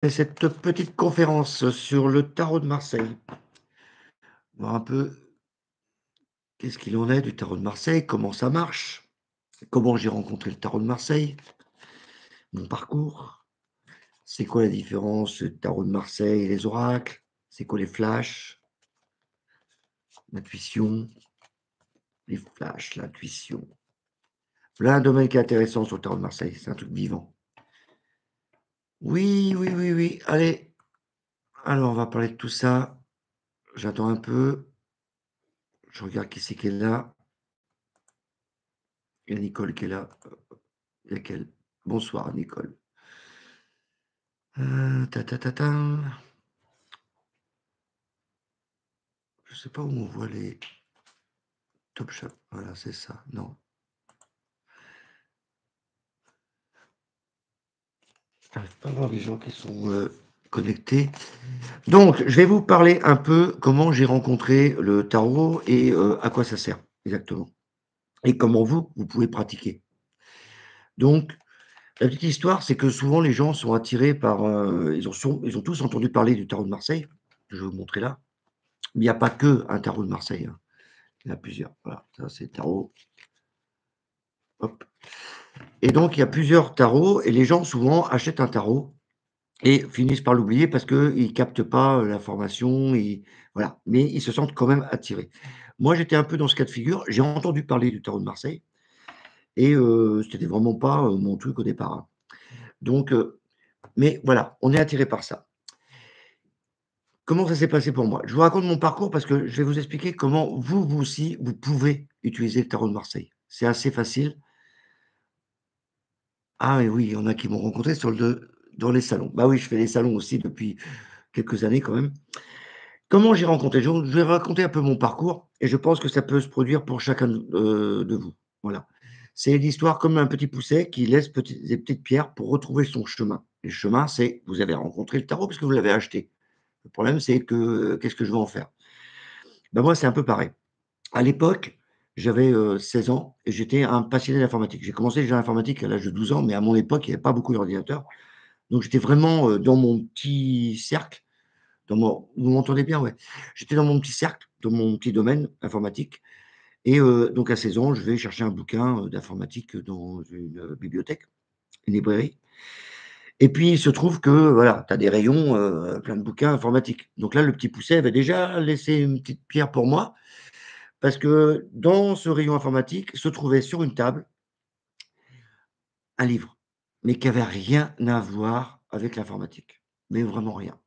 Et cette petite conférence sur le tarot de Marseille. Voir un peu qu'est-ce qu'il en est du tarot de Marseille, comment ça marche, comment j'ai rencontré le tarot de Marseille, mon parcours, c'est quoi la différence le tarot de Marseille et les oracles, c'est quoi les flashs, l'intuition, les flashs, l'intuition. Là, un domaine qui est intéressant sur le tarot de Marseille, c'est un truc vivant. Oui, oui, oui, oui, allez. Alors, on va parler de tout ça. J'attends un peu. Je regarde qui c'est qui est là. Il y a Nicole qui est là. Laquelle? Bonsoir Nicole. Ta ta ta ta. Je sais pas où on voit les top shop. Voilà, c'est ça. Non. J'arrive pas à voir les gens qui sont connectés. Donc, je vais vous parler un peu comment j'ai rencontré le tarot et à quoi ça sert exactement. Et comment vous pouvez pratiquer. Donc, la petite histoire, c'est que souvent les gens sont attirés par. Ils ont tous entendu parler du tarot de Marseille. Je vais vous montrer là. Mais il n'y a pas que un tarot de Marseille, hein. Il y en a plusieurs. Voilà, ça c'est le tarot. Hop. Et donc, il y a plusieurs tarots et les gens souvent achètent un tarot et finissent par l'oublier parce qu'ils ne captent pas l'information, voilà. Mais ils se sentent quand même attirés. Moi, j'étais un peu dans ce cas de figure. J'ai entendu parler du tarot de Marseille et c'était vraiment pas mon truc au départ, hein. Donc, mais voilà, on est attiré par ça. Comment ça s'est passé pour moi? Je vous raconte mon parcours parce que je vais vous expliquer comment vous aussi, vous pouvez utiliser le tarot de Marseille. C'est assez facile. Ah et oui, il y en a qui m'ont rencontré dans les salons. Bah oui, je fais des salons aussi depuis quelques années quand même. Comment j'ai rencontré? Je vais raconter un peu mon parcours et je pense que ça peut se produire pour chacun de vous. Voilà. C'est l'histoire comme un petit pousset qui laisse des petites pierres pour retrouver son chemin. Et le chemin, c'est vous avez rencontré le tarot parce que vous l'avez acheté. Le problème, c'est que qu'est-ce que je vais en faire? Ben moi, c'est un peu pareil. À l'époque, j'avais 16 ans et j'étais un passionné d'informatique. J'ai commencé déjà l'informatique à l'âge de 12 ans, mais à mon époque, il n'y avait pas beaucoup d'ordinateurs. Donc j'étais vraiment dans mon petit cercle. Vous m'entendez bien? Ouais. J'étais dans mon petit cercle, dans mon petit domaine informatique et donc à 16 ans, je vais chercher un bouquin, d'informatique dans une, bibliothèque, une librairie et puis il se trouve que voilà, tu as des rayons, plein de bouquins informatiques. Donc là, le petit pousset avait déjà laissé une petite pierre pour moi parce que dans ce rayon informatique se trouvait sur une table un livre, mais qui avait rien à voir avec l'informatique, mais vraiment rien.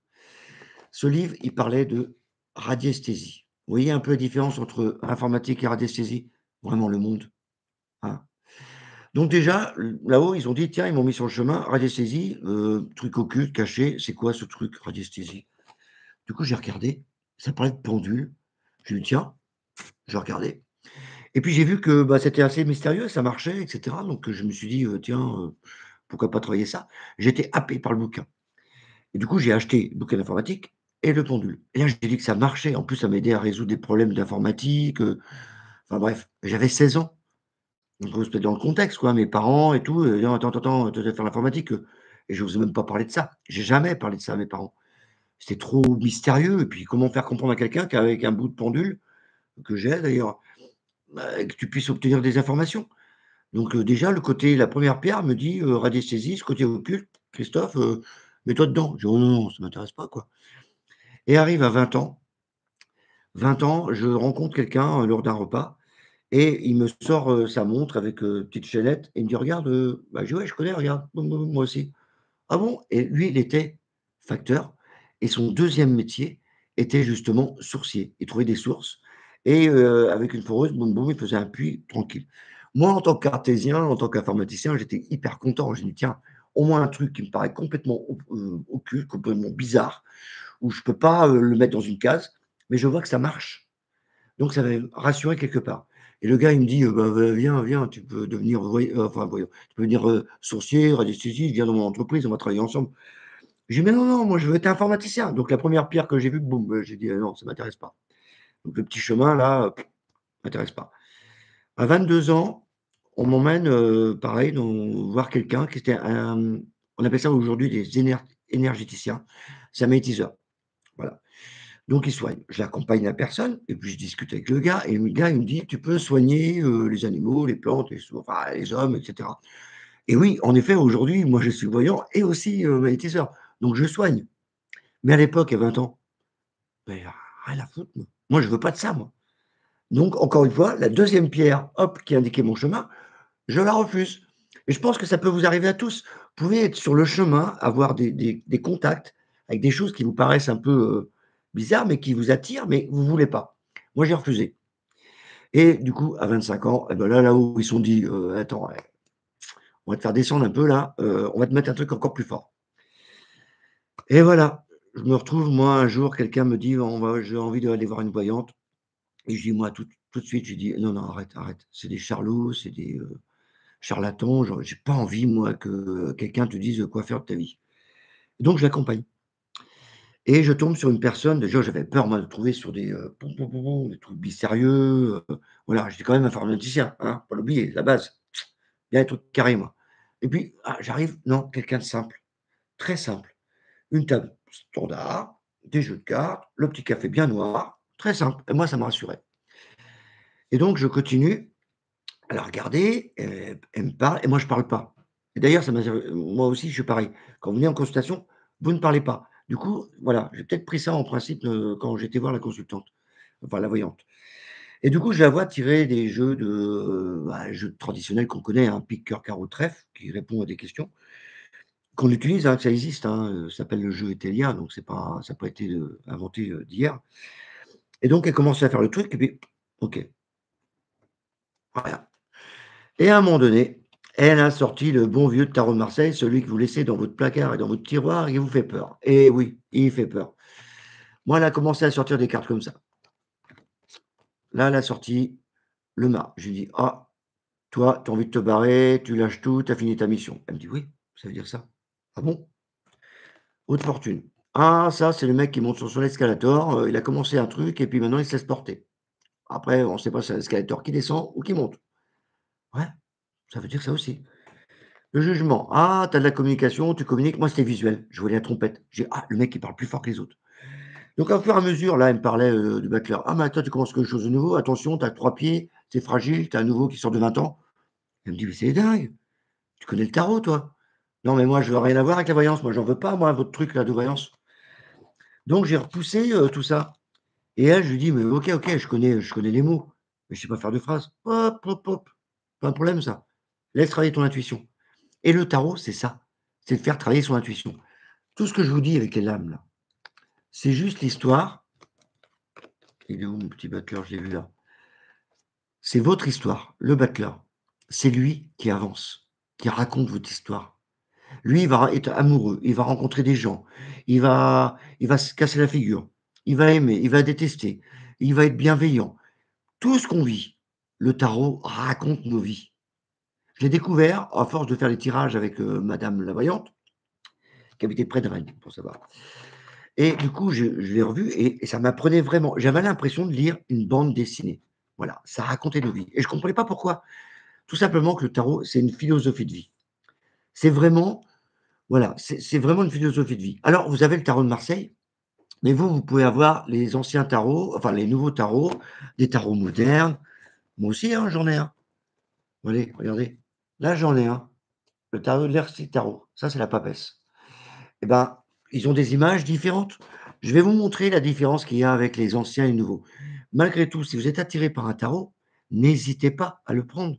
Ce livre, il parlait de radiesthésie. Vous voyez un peu la différence entre informatique et radiesthésie? Vraiment le monde, hein. Donc déjà, là-haut, ils ont dit: «Tiens», ils m'ont mis sur le chemin, radiesthésie, truc occulte, caché, c'est quoi ce truc radiesthésie? Du coup, j'ai regardé, ça parlait de pendule. J'ai dit: «Tiens», j'ai regardé et puis j'ai vu que, bah, c'était assez mystérieux, ça marchait et cetera donc je me suis dit: «Tiens, pourquoi pas travailler ça?» J'étais happé par le bouquin. Et du coup, j'ai acheté le bouquin d'informatique et le pendule. Et là, j'ai vu que ça marchait. En plus, ça m'aidait à résoudre des problèmes d'informatique, enfin bref, j'avais 16 ans. Donc faut se mettre dans le contexte, quoi. Mes parents et tout, «Non, attends, attends, tu dois faire l'informatique», et j'osais même pas parler de ça. J'ai jamais parlé de ça à mes parents. C'était trop mystérieux et puis comment faire comprendre à quelqu'un qu'avec un bout de pendule, que j'ai d'ailleurs, bah, que tu puisses obtenir des informations? Donc déjà le côté la première pierre me dit, radiesthésie, ce côté occulte, Christophe, mets-toi dedans. Je dis: «Oh non, non, ça m'intéresse pas, quoi». Et arrive à 20 ans, je rencontre quelqu'un, lors d'un repas et il me sort, sa montre avec, petite chaînette et il me dit: «Regarde, bah, je dis: «Ouais, je connais, regarde, moi aussi». «Ah bon?» Et lui, il était facteur et son deuxième métier était justement sourcier. Il trouvait des sources et avec une foreuse, boum, boum, il faisait un puits tranquille. Moi, en tant qu'artésien, en tant qu'informaticien, j'étais hyper content. J'ai dit: «Tiens, au moins un truc qui me paraît complètement occulte, complètement bizarre, où je peux pas, le mettre dans une case, mais je vois que ça marche». Donc ça m'avait rassuré quelque part et le gars, il me dit: «Bah, viens, viens, tu peux devenir enfin voyant, tu peux devenir, sourcier, radiesthésiste, viens dans mon entreprise, on va travailler ensemble». J'ai dit: «Mais non, non, moi je veux être informaticien». Donc la première pierre que j'ai vue, boum, j'ai dit: Non, ça m'intéresse pas». Donc le petit chemin là, m'intéresse pas. À 22 ans, on m'emmène, pareil dans voir quelqu'un qui était on appelle ça aujourd'hui des énergéticien, c'est un magnétiseur, voilà. Donc il soigne. J'accompagne la personne et puis je discute avec le gars et le gars, il me dit: «Tu peux soigner, les animaux, les plantes, enfin les hommes et cetera». Et oui, en effet, aujourd'hui, moi je suis voyant et aussi, magnétiseur, donc je soigne. Mais à l'époque, il y a 20 ans, beh, rien à foutre moi. Moi je veux pas de ça moi. Donc encore une fois, la deuxième pierre, hop, qui indiquait mon chemin, je la refuse et je pense que ça peut vous arriver à tous. Vous pouvez être sur le chemin, avoir des contacts avec des choses qui vous paraissent un peu, bizarres, mais qui vous attirent, mais vous voulez pas. Moi, j'ai refusé et du coup, à 25 ans et bah, là où ils se sont dit: «Attends, on va te faire descendre un peu là, on va te mettre un truc encore plus fort» et voilà. Je me retrouve, moi, un jour, quelqu'un me dit: «On va j'ai envie d'aller voir une voyante» et je dis moi tout de suite, je dis: «Non, non, arrête, arrête, c'est des charlots, c'est des, charlatans, genre, j'ai pas envie moi que quelqu'un te dise quoi faire de ta vie». Donc je l'accompagne et je tombe sur une personne, déjà j'avais peur moi de trouver sur des, des trucs mystérieux, voilà, j'étais quand même informaticien, hein, faut pas l'oublier, la base. Bien les trucs carrés moi et puis, j'arrive, non, quelqu'un de simple, très simple. Une table standard, des jeux de cartes, le petit café bien noir, très simple et moi ça me rassurait et donc je continue à la regarder, elle me parle et moi je parle pas. Et d'ailleurs ça m'a moi aussi je suis pareil. Quand vous venez en consultation, vous ne parlez pas. Du coup, voilà, j'ai peut-être pris ça en principe, quand j'étais voir la consultante, enfin la voyante. Et du coup, je la vois tirer des jeux de, jeux traditionnels qu'on connaît, hein, pique, cœur, carreau, trèfle, qui répond à des questions qu'on utilise, hein, que ça existe, hein, ça s'appelle le jeu Etelia, donc c'est pas ça a pas été, inventé, d'hier. Et donc elle commence à faire le truc et puis OK, voilà. Et à un moment donné, elle a sorti le bon vieux tarot de Marseille, celui que vous laissez dans votre placard et dans votre tiroir et qui vous fait peur. Et oui, il fait peur. Moi, elle a commencé à sortir des cartes comme ça. Là, elle a sorti le mât. Je lui dis: «Ah, toi, tu as envie de te barrer, tu lâches tout, tu as fini ta mission». Elle me dit: «Oui, ça veut dire ça». «Ah bon?» Haute fortune. «Ah, ça, c'est le mec qui monte sur son escalator, il a commencé un truc et puis maintenant il se laisse porter. Après, on ne sait pas si c'est l'escalator qui descend ou qui monte». «Ouais, ça veut dire ça aussi». Le jugement: «Ah, tu as de la communication, tu communiques». Moi, c'était visuel, je voyais la trompette. J'ai: «Ah, le mec, il parle plus fort que les autres». Donc au fur et à mesure, là, elle me parlait, du battleur: «Ah, mais toi, tu commences quelque chose de nouveau, attention, tu as 3 pieds, c'est fragile, tu as un nouveau qui sort de 20 ans». Elle me dit: «Mais c'est dingue, tu connais le tarot, toi?» «Non, mais moi, je veux rien avoir avec la voyance, moi, j'en veux pas, moi, votre truc là de voyance». Donc j'ai repoussé, tout ça et elle, je lui dis: «Mais OK, OK, je connais les mots, mais je sais pas faire de phrases». «Hop, hop, hop, pas un problème ça. Laisse travailler ton intuition» et le tarot, c'est ça, c'est de faire travailler son intuition. Tout ce que je vous dis avec les lames là, c'est juste l'histoire. Il est où mon petit battleur? Je l'ai vu là. C'est votre histoire, le battleur. C'est lui qui avance, qui raconte votre histoire. Lui, il va être amoureux, il va rencontrer des gens, il va se casser la figure, il va aimer, il va détester, il va être bienveillant. Tout ce qu'on vit, le tarot raconte nos vies. Je l'ai découvert à force de faire les tirages avec, madame la voyante, qui habitait près de Rennes, pour savoir. Et du coup, je l'ai revu et ça m'apprenait vraiment. J'avais l'impression de lire une bande dessinée. Voilà, ça racontait nos vies et je comprenais pas pourquoi. Tout simplement que le tarot, c'est une philosophie de vie. C'est vraiment voilà, c'est vraiment une philosophie de vie. Alors, vous avez le tarot de Marseille, mais vous pouvez avoir les anciens tarots, enfin les nouveaux tarots, des tarots modernes. Moi aussi, hein, j'en ai un. Allez, regardez. Là, j'en ai un. Le tarot de l'Hercé Tarot. Ça, c'est la papesse. Eh ben, ils ont des images différentes. Je vais vous montrer la différence qu'il y a avec les anciens et les nouveaux. Malgré tout, si vous êtes attiré par un tarot, n'hésitez pas à le prendre.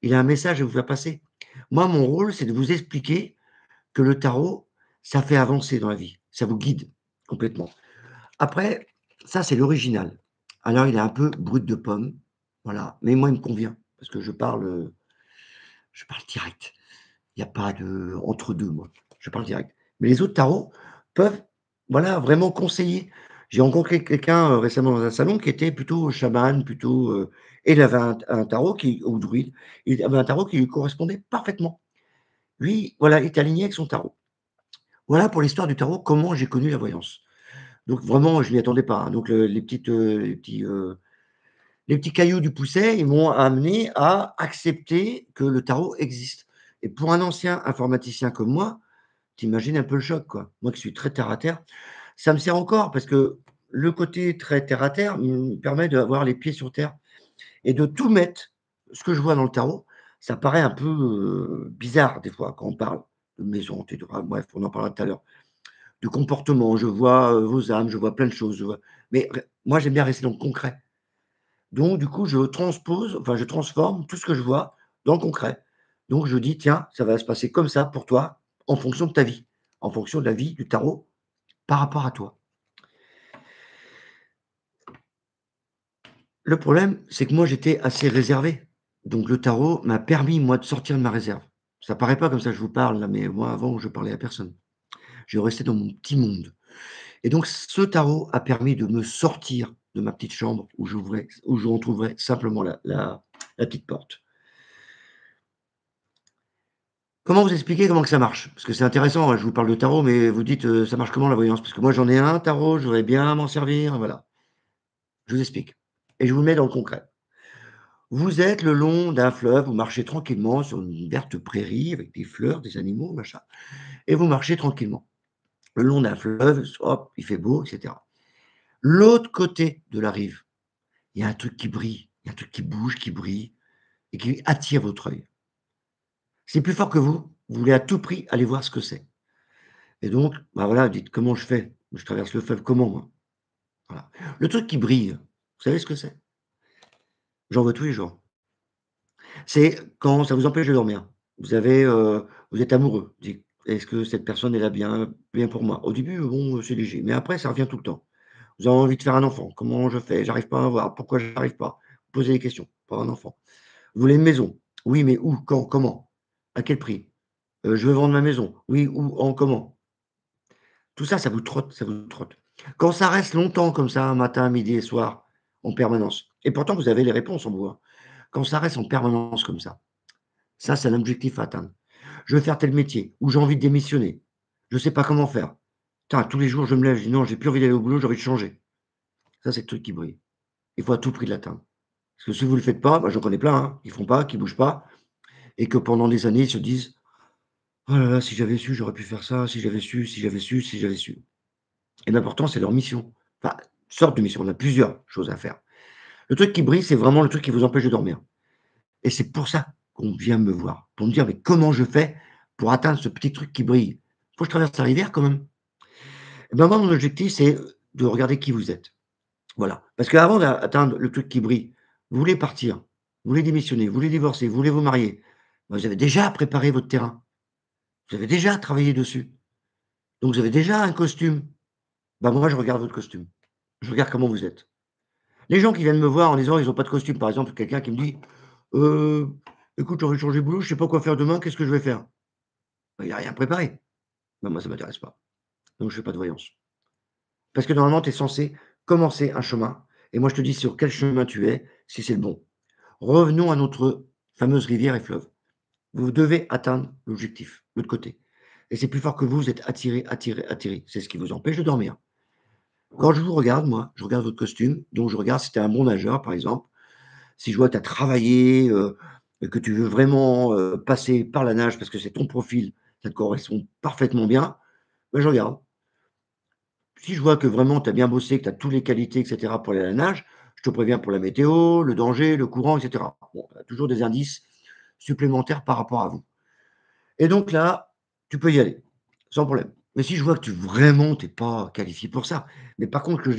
Il a un message à vous faire passer. Moi, mon rôle, c'est de vous expliquer que le tarot, ça fait avancer dans la vie. Ça vous guide complètement. Après, ça, c'est l'original. Alors, il est un peu brut de pomme. Voilà. Mais moi, il me convient. Parce que je parle direct. Il n'y a pas de entre 2 moi. Je parle direct. Mais les autres tarots peuvent, voilà, vraiment conseiller. J'ai rencontré quelqu'un, récemment dans un salon qui était plutôt chaman, plutôt, et il avait un tarot qui ou druide. Il avait un tarot qui lui correspondait parfaitement. Lui, voilà, il était aligné avec son tarot. Voilà pour l'histoire du tarot, comment j'ai connu la voyance. Donc vraiment, je m'y attendais pas, hein. Donc les petits cailloux du Poucet, ils m'ont amené à accepter que le tarot existe et pour un ancien informaticien comme moi, Tu imagines un peu le choc, quoi. Moi qui suis très terre à terre, ça me sert encore parce que le côté très terre à terre me permet d'avoir les pieds sur terre et de tout mettre. Ce que je vois dans le tarot, ça paraît un peu, bizarre des fois quand on parle de maison, tu vois? Bref, on en parlera tout à l'heure. De comportement, je vois, vos âmes, je vois plein de choses, je vois mais moi j'aime bien rester dans le concret. Donc du coup, je transpose, enfin je transforme tout ce que je vois dans le concret. Donc je dis: «Tiens, ça va se passer comme ça pour toi, en fonction de ta vie, en fonction de la vie du tarot par rapport à toi». Le problème, c'est que moi j'étais assez réservé. Donc le tarot m'a permis, moi, de sortir de ma réserve. Ça paraît pas comme ça que je vous parle là, mais moi avant je parlais à personne. Je restais dans mon petit monde. Et donc ce tarot a permis de me sortir de ma petite chambre où je retrouverais simplement la petite porte. Comment vous expliquer comment que ça marche? Parce que c'est intéressant, hein, je vous parle de tarot, mais vous dites, «Ça marche comment la voyance?» parce que moi j'en ai un tarot, je voudrais bien m'en servir, voilà. Je vous explique et je vous le mets dans le concret. Vous êtes le long d'un fleuve, vous marchez tranquillement sur une verte prairie avec des fleurs, des animaux, machin et vous marchez tranquillement. Le long d'un fleuve, hop, il fait beau et cetera. L'autre côté de la rive, il y a un truc qui brille, il y a un truc qui bouge, qui brille et qui attire votre œil. C'est plus fort que vous voulez à tout prix aller voir ce que c'est et donc, bah, voilà, dites: «Comment je fais? Je traverse le fleuve comment moi?» Voilà. Le truc qui brille, vous savez ce que c'est? J'en vois tous les jours. C'est quand ça vous empêche de dormir. Vous êtes amoureux, dites: «Est-ce que cette personne est là bien pour moi?» Au début, bon, c'est léger, mais après ça revient tout le temps. Vous avez envie de faire un enfant. Comment je fais? J'arrive pas à avoir. Pourquoi j'arrive pas? Posez des questions pour un enfant. Vous voulez une maison? Oui, mais où? Quand? Comment? À quel prix? Je veux vendre ma maison. Oui, où? En comment? Tout ça, ça vous trotte, ça vous trotte. Quand ça reste longtemps comme ça, matin, midi et soir, en permanence et pourtant vous avez les réponses en vous, hein. Quand ça reste en permanence comme ça c'est un objectif à atteindre. Je veux faire tel métier ou j'ai envie de démissionner. Je sais pas comment faire. Putain, tous les jours je me lève, je dis: «Non, j'ai plus envie d'aller au boulot, j'ai envie de changer». Ça, c'est le truc qui brille. Il faut à tout prix l'atteindre. Parce que si vous le faites pas, bah, j'en connais plein, hein, qui font pas, qui bougent pas et que pendant des années, ils se disent: «Oh là là, si j'avais su, j'aurais pu faire ça, si j'avais su, si j'avais su, si j'avais su». Et ben, pourtant, c'est leur mission. Enfin, sorte de mission, on a plusieurs choses à faire. Le truc qui brille, c'est vraiment le truc qui vous empêche de dormir et c'est pour ça qu'on vient me voir, pour me dire: «Mais comment je fais pour atteindre ce petit truc qui brille? Faut que je traverse la rivière quand même». Et ben, moi, mon objectif, c'est, de regarder qui vous êtes. Voilà. Parce qu'avant d'atteindre le truc qui brille, vous voulez partir, vous voulez démissionner, vous voulez divorcer, vous voulez vous marier. Bah, vous avez déjà préparé votre terrain. Vous avez déjà travaillé dessus. Donc vous avez déjà un costume. Bah, moi, je regarde votre costume. Je regarde comment vous êtes. Les gens qui viennent me voir en disant ils ont pas de costume, par exemple, quelqu'un qui me dit: «Heu, écoute, j'ai envie de changer de boulot, je sais pas quoi faire demain, qu'est-ce que je vais faire?» Bah, il a rien préparé. Bah, moi, ça m'intéresse pas. Donc je fais pas de voyance. Parce que normalement, tu es censé commencer un chemin et moi, je te dis sur quel chemin tu es, si c'est le bon. Revenons à notre fameuse rivière et fleuve. Vous devez atteindre l'objectif, l'autre côté. Et c'est plus fort que vous, vous êtes attiré, attiré, attiré. C'est ce qui vous empêche de dormir. Quand je vous regarde, moi, je regarde votre costume, donc je regarde si tu es un bon nageur, par exemple. Si je vois que tu as travaillé, et que tu veux vraiment passer par la nage parce que c'est ton profil, ça te correspond parfaitement bien, ben, je regarde. Si je vois que vraiment tu as bien bossé, que tu as toutes les qualités, et cetera, pour aller à la nage, je te préviens pour la météo, le danger, le courant, et cetera. Bon, tu as toujours des indices supplémentaires par rapport à vous. Et donc là, tu peux y aller, sans problème. Mais si je vois que vraiment tu es pas qualifié pour ça, mais par contre que je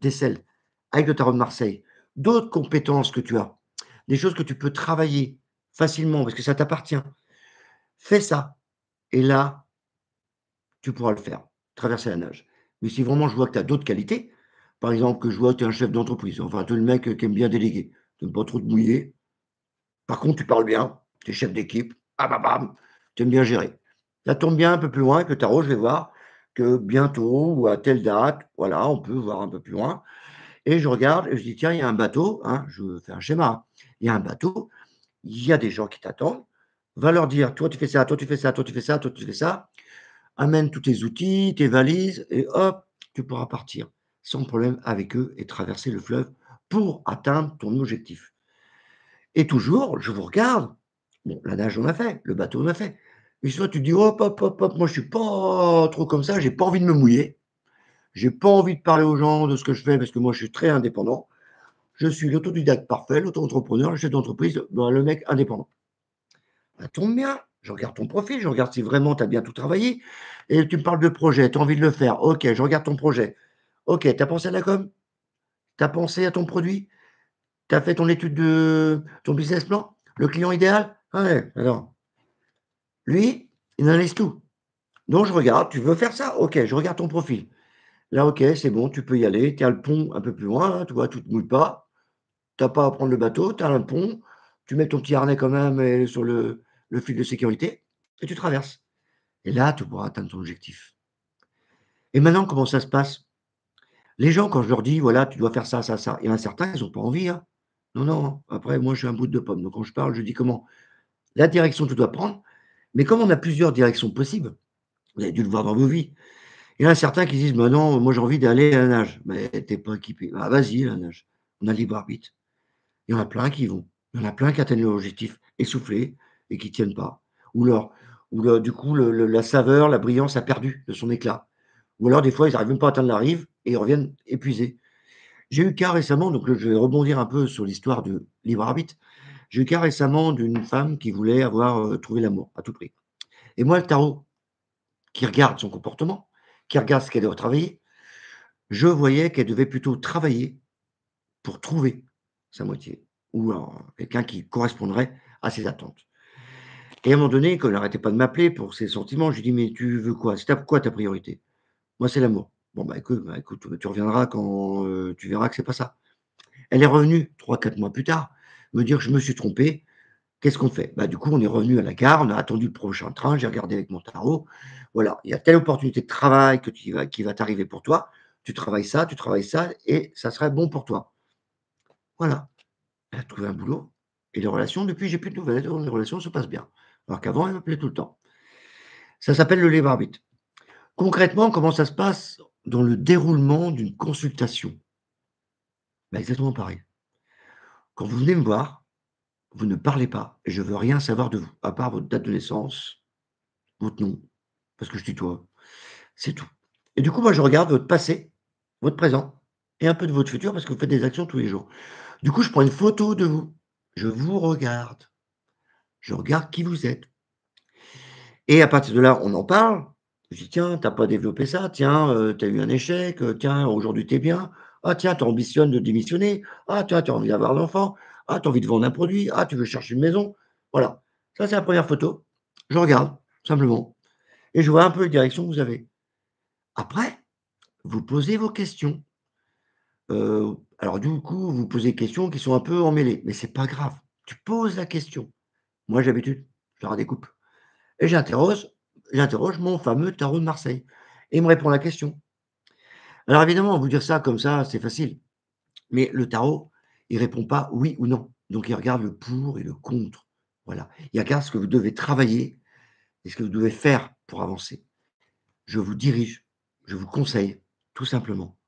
décèle avec le tarot de Marseille, d'autres compétences que tu as, des choses que tu peux travailler facilement parce que ça t'appartient, fais ça et là, tu pourras le faire, traverser la nage. Mais si vraiment je vois que tu as d'autres qualités, par exemple que je vois que tu es un chef d'entreprise, enfin tu es le mec, qui aime bien déléguer, tu aimes pas trop te mouiller, par contre tu parles bien, tu es chef d'équipe, ah bam bam, tu aimes bien gérer. Ça tombe bien un peu plus loin avec le tarot, je vais voir que bientôt ou à telle date, voilà, on peut voir un peu plus loin et je regarde et je dis: «Tiens, il y a un bateau», hein, je fais un schéma, hein. Il y a un bateau, il y a des gens qui t'attendent, va leur dire: «Toi tu fais ça, toi tu fais ça, toi tu fais ça, toi tu fais ça». Amène tous tes outils, tes valises et hop, tu pourras partir sans problème avec eux et traverser le fleuve pour atteindre ton objectif. Et toujours, je vous regarde. Bon, la nage, on a fait, le bateau, on a fait. Et soit tu te dis: «Hop, hop, hop, hop, moi je suis pas trop comme ça, j'ai pas envie de me mouiller, j'ai pas envie de parler aux gens de ce que je fais parce que moi je suis très indépendant. Je suis l'autodidacte parfait, l'auto-entrepreneur, le chef d'entreprise, ben, le mec indépendant». Ça tombe bien, je regarde ton profil, je regarde si vraiment tu as bien tout travaillé et tu me parles de projet, tu as envie de le faire. OK, je regarde ton projet. OK, tu as pensé à la com? Tu as pensé à ton produit? Tu as fait ton étude de ton business plan? Le client idéal? Ouais, alors, lui, il analyse tout. Donc je regarde, tu veux faire ça? OK, je regarde ton profil. Là, OK, c'est bon, tu peux y aller. Tu as le pont un peu plus loin, là, tu vois, tu te mouilles pas. Tu as pas à prendre le bateau, tu as un pont, tu mets ton petit harnais quand même sur le fil de sécurité et tu traverses. Et là, tu pourras atteindre ton objectif. Et maintenant, comment ça se passe? Les gens, quand je leur dis: «Voilà, tu dois faire ça, ça, ça», il y en a certains, ils ont pas envie, hein. Non, non, après moi, je suis un bout de pomme, donc quand je parle, je dis comment? La direction que tu dois prendre, mais comme on a plusieurs directions possibles, vous avez dû le voir dans vos vies. Il y en a certains qui disent: «Bah non, moi j'ai envie d'aller à la nage». Mais tu es pas équipé. Ah vas-y, la nage. On a le libre arbitre. Il y en a plein qui y vont. Il y en a plein qui atteignent leur objectif essoufflés et qui tiennent pas. Ou leur ou le du coup, le la saveur, la brillance a perdu de son éclat. Ou alors des fois, ils arrivent même pas à atteindre la rive et ils reviennent épuisés. J'ai eu le cas récemment, donc je vais rebondir un peu sur l'histoire de libre arbitre. J'ai eu le cas récemment d'une femme qui voulait avoir, trouvé l'amour à tout prix. Et moi, le tarot, qui regarde son comportement, qui regarde ce qu'elle doit travailler, je voyais qu'elle devait plutôt travailler pour trouver sa moitié ou alors quelqu'un qui correspondrait à ses attentes. Et à un moment donné, comme elle n'arrêtait pas de m'appeler pour ses sentiments, je lui dis: «Mais tu veux quoi? C'est ta quoi ta priorité?» «Moi, c'est l'amour». «Bon, bah, écoute, tu reviendras quand, tu verras que c'est pas ça». Elle est revenue 3, 4 mois plus tard, me dire: «Je me suis trompée, qu'est-ce qu'on fait?» Bah, du coup, on est revenu à la gare, on a attendu le prochain train, j'ai regardé avec mon tarot. Voilà, il y a telle opportunité de travail qui va t'arriver pour toi. Tu travailles ça et ça serait bon pour toi. Voilà. Elle a trouvé un boulot et les relations depuis, j'ai plus de nouvelles, les relations se passent bien. Alors qu'avant, elle m'appelait tout le temps. Ça s'appelle le libre arbitre. Concrètement, comment ça se passe dans le déroulement d'une consultation? Bah, exactement pareil. Quand vous venez me voir, vous ne parlez pas et je veux rien savoir de vous, à part votre date de naissance, votre nom, parce que je tutoie, c'est tout. Et du coup, moi, je regarde votre passé, votre présent et un peu de votre futur parce que vous faites des actions tous les jours. Du coup, je prends une photo de vous. Je vous regarde. Je regarde qui vous êtes. Et à partir de là, on en parle. Je dis: «Tiens, tu as pas développé ça. Tiens, tu as eu un échec. Tiens, aujourd'hui, tu es bien. Ah tiens, tu ambitionnes de démissionner. Ah tiens, tu as envie d'avoir l'enfant. Ah, tu as envie de vendre un produit. Ah, tu veux chercher une maison». Voilà. Ça, c'est la première photo. Je regarde, simplement et je vois un peu les directions que vous avez. Après, vous posez vos questions. Alors du coup, vous posez des questions qui sont un peu emmêlées, mais c'est pas grave. Tu poses la question. Moi, j'ai l'habitude, je la redécoupe et j'interroge mon fameux tarot de Marseille et il me répond la question. Alors évidemment, vous dire ça comme ça, c'est facile, mais le tarot, il répond pas oui ou non. Donc il regarde le pour et le contre. Voilà. Il regarde ce que vous devez travailler et ce que vous devez faire pour avancer. Je vous dirige, je vous conseille, tout simplement.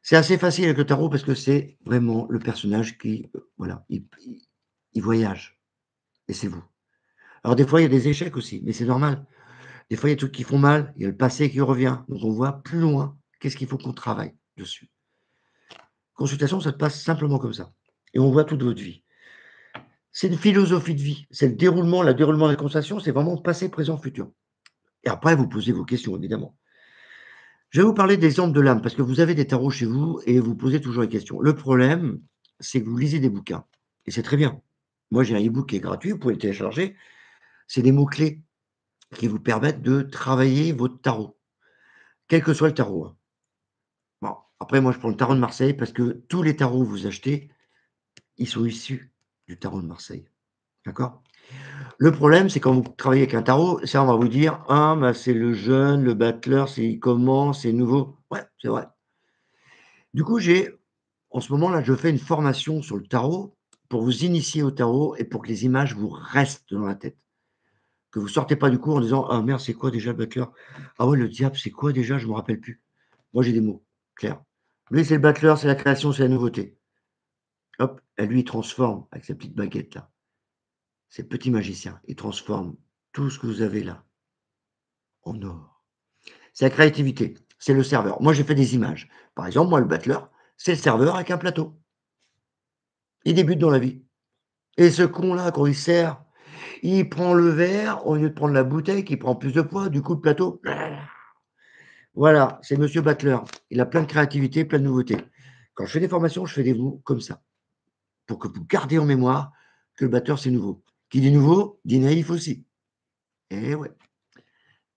C'est assez facile avec le tarot parce que c'est vraiment le personnage qui, voilà, il voyage et c'est vous. Alors des fois, il y a des échecs aussi, mais c'est normal. Des fois, il y a des trucs qui font mal, il y a le passé qui revient, donc on voit plus loin qu'est-ce qu'il faut qu'on travaille dessus. Consultation, ça se passe simplement comme ça et on voit toute votre vie. C'est une philosophie de vie, c'est le déroulement de la conversation, c'est vraiment passé, présent, futur et après vous posez vos questions évidemment. Je vais vous parler d'exemple de l'âme parce que vous avez des tarots chez vous et vous posez toujours les questions. Le problème, c'est que vous lisez des bouquins et c'est très bien. Moi, j'ai un e-book qui est gratuit, vous pouvez le télécharger. C'est des mots-clés qui vous permettent de travailler votre tarot, quel que soit le tarot, hein. Bon, après moi je prends le tarot de Marseille parce que tous les tarots que vous achetez, ils sont issus du tarot de Marseille, d'accord? Le problème, c'est quand vous travaillez avec un tarot, ça on va vous dire: «Ah bah, c'est le jeune, le battleur, c'est il commence, c'est nouveau». Ouais, c'est vrai. Du coup, en ce moment là, je fais une formation sur le tarot pour vous initier au tarot et pour que les images vous restent dans la tête. Que vous sortez pas du cours en disant: «Ah merde, c'est quoi déjà le battleur? Ah ouais, le diable, c'est quoi déjà? Je me rappelle plus». Moi, j'ai des mots clairs. Lui, c'est le battleur, c'est la création, c'est la nouveauté. Hop, et lui, il transforme avec sa petite baguette là. C'est le petit magicien. Il transforme. tout ce que vous avez là, en or. C'est la créativité, c'est le serveur. Moi, j'ai fait des images. Par exemple, moi, le battleur, c'est le serveur avec un plateau. Il débute dans la vie et ce con-là, quand il sert, il prend le verre, au lieu de prendre la bouteille qui prend plus de poids, du coup, le plateau, voilà, c'est monsieur battleur. Il a plein de créativité, plein de nouveautés. Quand je fais des formations, je fais des mots comme ça, pour que vous gardiez en mémoire que le batteur, c'est nouveau. Qui dit nouveau, dit naïf aussi. Eh ouais,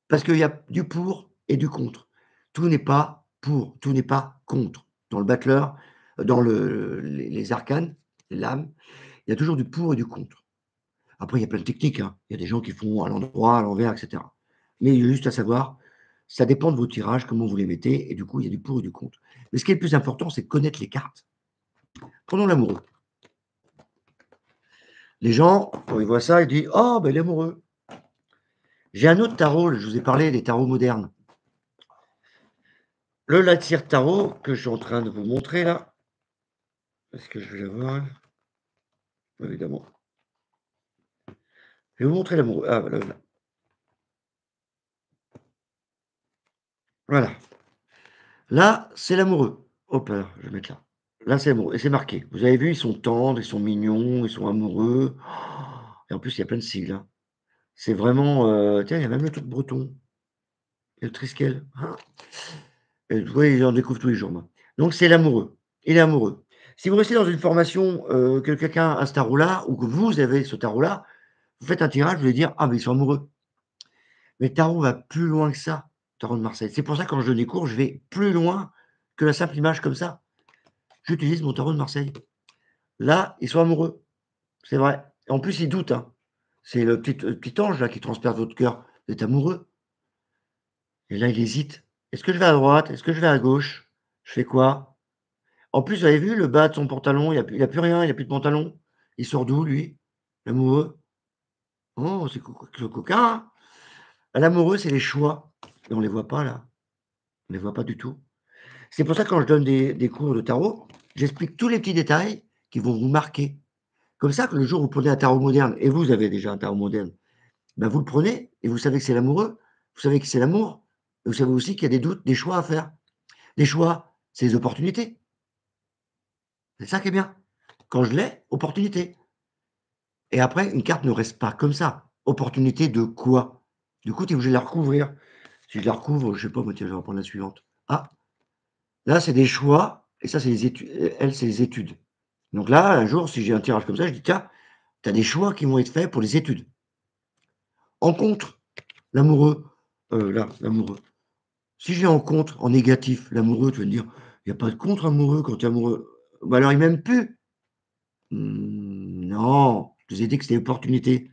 parce qu'il y a du pour et du contre. Tout n'est pas pour, tout n'est pas contre. Dans le battleur, dans les arcanes, les lames, il y a toujours du pour et du contre. Après, il y a plein de techniques, hein. Il y a des gens qui font à l'endroit, à l'envers, et cetera. Mais il y a juste à savoir, ça dépend de vos tirages, comment vous les mettez, et du coup, il y a du pour et du contre. Mais ce qui est le plus important, c'est de connaître les cartes. Prenons l'amoureux. Les gens, quand ils voient ça, ils disent: «Oh, ben l'amoureux». J'ai un autre tarot, je vous ai parlé des tarots modernes. Le Latyr Tarot que je suis en train de vous montrer là. Est-ce que je vais l'avoir? Évidemment. Je vais vous montrer l'amoureux. Ah voilà, voilà. Voilà. Là, c'est l'amoureux. Hop là, je vais mettre là. Là, c'est l'amoureux et c'est marqué. Vous avez vu, ils sont tendres, ils sont mignons, ils sont amoureux. Et en plus, il y a plein de sigles, hein. C'est vraiment, tiens, il y a même le truc breton et le triskel. Ah! Et vous voyez, j'en découvre tous les jours, moi. Donc c'est l'amoureux. Il est amoureux. Si vous restez dans une formation, que quelqu'un a ce tarot-là ou que vous avez ce tarot-là, vous faites un tirage, vous allez dire: «Ah, mais ils sont amoureux». Mais le tarot va plus loin que ça, le tarot de Marseille. C'est pour ça, quand je donne des cours, je vais plus loin que la simple image comme ça. J'utilise mon tarot de Marseille. Là, ils sont amoureux, c'est vrai. En plus, ils doutent, hein. C'est le petit ange là qui transperce votre cœur. Vous êtes amoureux et là, il hésite. Est-ce que je vais à droite? Est-ce que je vais à gauche? Je fais quoi? En plus, vous avez vu le bas de son pantalon? Il a plus rien, il a plus de pantalon. Il sort d'où lui? L'amoureux? Oh, c'est coquin, hein? L'amoureux, c'est les choix et on les voit pas là. On les voit pas du tout. C'est pour ça que quand je donne des cours de tarot, j'explique tous les petits détails qui vont vous marquer. Comme ça, que le jour où vous prenez un tarot moderne et vous avez déjà un tarot moderne, ben vous le prenez et vous savez que c'est l'amoureux, vous savez que c'est l'amour, et vous savez aussi qu'il y a des doutes, des choix à faire. Les choix, c'est des opportunités. C'est ça qui est bien. Quand je l'ai, opportunité. Et après, une carte ne reste pas comme ça. Opportunité de quoi? Du coup, tu es obligé de la recouvrir. Si je la recouvre, je sais pas, moi, tiens, je vais reprendre la suivante. Ah, là, c'est des choix et ça, c'est les études. Elle, c'est les études. Donc là, un jour, si j'ai un tirage comme ça, je dis: «Tiens, tu as des choix qui vont être faits pour les études». En contre, l'amoureux, là, l'amoureux. Si j'ai en contre, en négatif, l'amoureux, tu vas me dire: «Il y a pas de contre amoureux quand tu es amoureux». Bah, alors il m'aime plus. Non, je vous ai dit que c'était opportunité.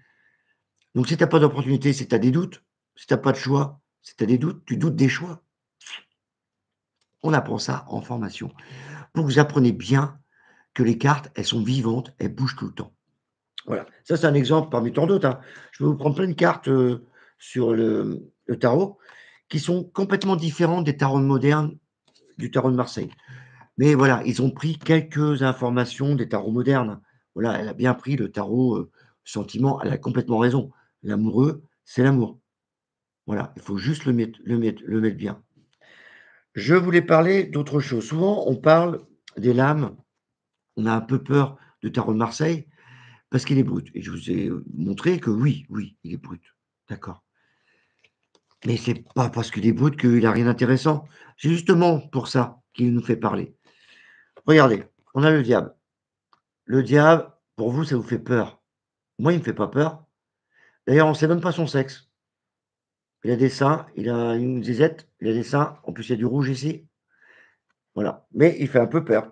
Donc si tu as pas d'opportunité, c'est que tu as des doutes. Si tu as pas de choix, c'est que tu as des doutes, tu doutes des choix. On apprend ça en formation pour que vous appreniez bien que les cartes, elles sont vivantes, elles bougent tout le temps. Voilà, ça c'est un exemple parmi tant d'autres, hein. Je vais vous prendre plein de cartes, sur le tarot qui sont complètement différentes des tarots modernes, du tarot de Marseille. Mais voilà, ils ont pris quelques informations des tarots modernes. Voilà, elle a bien pris le tarot, sentiment, elle a complètement raison. L'amoureux, c'est l'amour. Voilà, il faut juste le mettre bien. Je voulais parler d'autre chose. Souvent, on parle des lames, on a un peu peur du tarot de Marseille parce qu'il est brut et je vous ai, montré que oui, oui, il est brut. D'accord. Mais c'est pas parce qu'il est brut qu'il a rien d'intéressant. C'est justement pour ça qu'il nous fait parler. Regardez, on a le diable. Le diable, pour vous, ça vous fait peur. Moi, il me fait pas peur. D'ailleurs, on sait même pas son sexe. Il a des seins, il a une zizette, il a des seins, en plus il y a du rouge ici, voilà. Mais il fait un peu peur.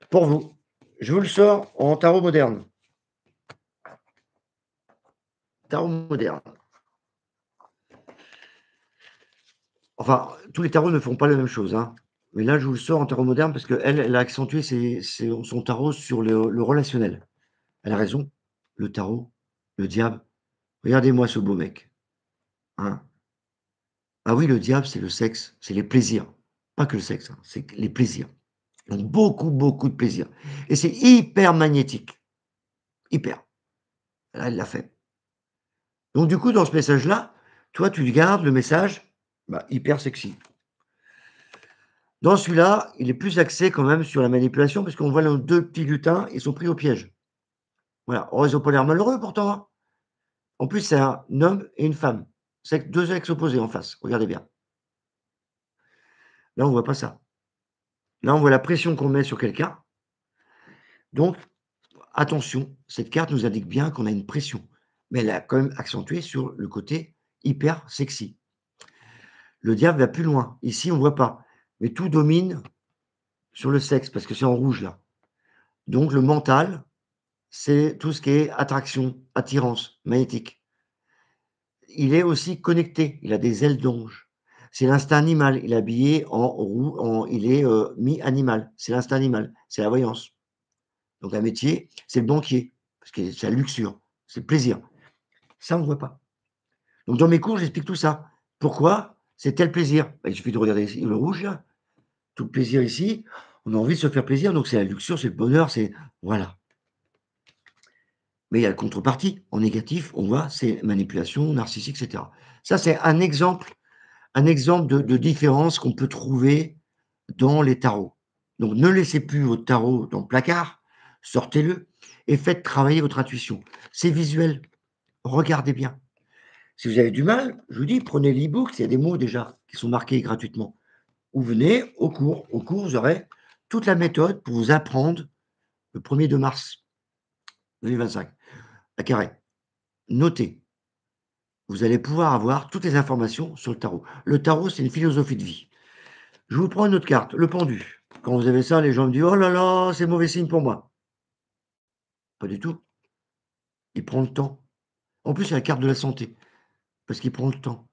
Pour vous, je vous le sors en tarot moderne. Tarot moderne. Enfin, tous les tarots ne font pas la même chose, hein. Mais là, je vous le sors en tarot moderne parce qu'elle, elle a accentué son tarot sur le relationnel. Elle a raison. Le tarot, le diable. Regardez-moi ce beau mec, hein. Ah oui, le diable, c'est le sexe, c'est les plaisirs. Pas que le sexe, hein, c'est les plaisirs. Donc beaucoup, beaucoup de plaisir. Et c'est hyper magnétique. Hyper. Là, elle l'a fait. Donc du coup, dans ce message-là, toi, tu gardes le message, bah, hyper sexy. Dans celui-là, il est plus axé quand même sur la manipulation parce qu'on voit nos 2 petits lutins, ils sont pris au piège. Voilà. Oh, ils ont pas l'air malheureux pourtant, hein. En plus, c'est un homme et une femme. C'est 2 sexes opposés en face, regardez bien. Là, on voit pas ça. Là, on voit la pression qu'on met sur quelqu'un. Donc attention, cette carte nous indique bien qu'on a une pression, mais elle est quand même accentuée sur le côté hyper sexy. Le diable va plus loin. Ici, on voit pas, mais tout domine sur le sexe parce que c'est en rouge là. Donc le mental, c'est tout ce qui est attraction, attirance, magnétique. Il est aussi connecté, il a des ailes d'ange. C'est l'instinct animal, il est habillé en roux, il est, mi-animal, c'est l'instinct animal, c'est la voyance. Donc un métier, c'est le banquier, parce que c'est la luxure, c'est le plaisir. Ça, on ne voit pas. Donc dans mes cours, j'explique tout ça. Pourquoi? C'est tel plaisir. Bah, il suffit de regarder ici le rouge là, tout le plaisir ici, on a envie de se faire plaisir, donc c'est la luxure, c'est le bonheur, c'est voilà. Mais il y a la contrepartie. En négatif, on voit, c'est manipulation, narcissique, et cetera. Ça, c'est un exemple de différence qu'on peut trouver dans les tarots. Donc ne laissez plus votre tarot dans le placard, sortez-le et faites travailler votre intuition. C'est visuel, regardez bien. Si vous avez du mal, je vous dis, prenez l'e-book, il y a des mots déjà qui sont marqués gratuitement. Ou venez au cours. Au cours, vous aurez toute la méthode pour vous apprendre le 1er de mars 2025 à Carré. Notez, vous allez pouvoir avoir toutes les informations sur le tarot. Le tarot, c'est une philosophie de vie. Je vous prends une autre carte, le pendu. Quand vous avez ça, les gens me disent: «Oh là là, c'est mauvais signe pour moi». Pas du tout. Il prend le temps. En plus, c'est la carte de la santé, parce qu'il prend le temps.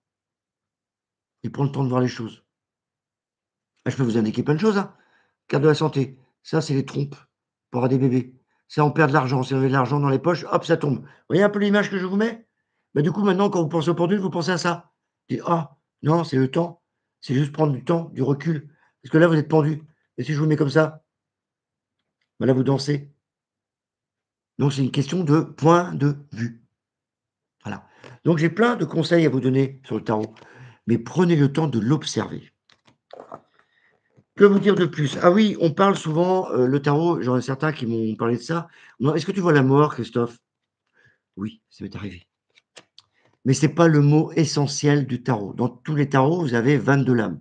Il prend le temps de voir les choses. Ah, je peux vous indiquer plein de choses, hein. Carte de la santé, ça, c'est les trompes pour avoir des bébés. Ça, on perd de l'argent. Si on avait de l'argent dans les poches, hop, ça tombe. Vous voyez un peu l'image que je vous mets? Bah, du coup, maintenant, quand vous pensez au pendule, vous pensez à ça. Vous dites: «Ah, non, c'est le temps. C'est juste prendre du temps, du recul. Parce que là, vous êtes pendu. Et si je vous mets comme ça, bah, là, vous dansez». Donc, c'est une question de point de vue. Voilà. Donc, j'ai plein de conseils à vous donner sur le tarot, mais prenez le temps de l'observer. Que vous dire de plus? Ah oui, on parle souvent, le tarot, j'en ai certains qui m'ont parlé de ça. «Non, est-ce que tu vois la mort, Christophe?» Oui, ça m'est arrivé. Mais c'est pas le mot essentiel du tarot. Dans tous les tarots, vous avez 22 lames.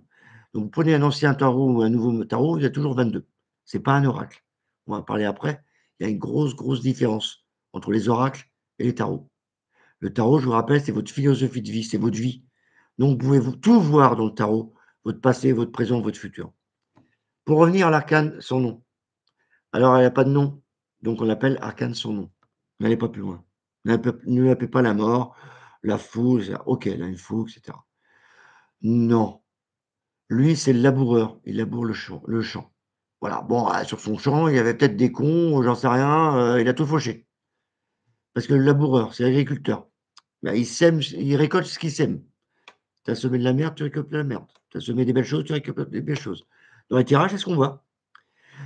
Donc vous prenez un ancien tarot ou un nouveau tarot, il y a toujours 22. C'est pas un oracle. On va en parler après. Il y a une grosse, grosse différence entre les oracles et les tarots. Le tarot, je vous rappelle, c'est votre philosophie de vie, c'est votre vie. Donc vous pouvez tout voir dans le tarot, votre passé, votre présent, votre futur. Pour revenir à l'arcane, son nom. Alors elle a pas de nom, donc on l'appelle arcane sans nom. N'allez pas plus loin. Ne l'appelez pas la mort, la foule, OK, elle a une foule, et cetera. Non, lui, c'est le laboureur, il laboure le champ. Voilà, bon, sur son champ, il y avait peut-être des cons, j'en sais rien, il a tout fauché. Parce que le laboureur, c'est l'agriculteur. Bah, il sème, il récolte ce qu'il sème. Tu as semé de la merde, tu récoltes de la merde. Tu as semé des belles choses, tu récoltes des belles choses. Dans les tirages, c'est ce qu'on voit.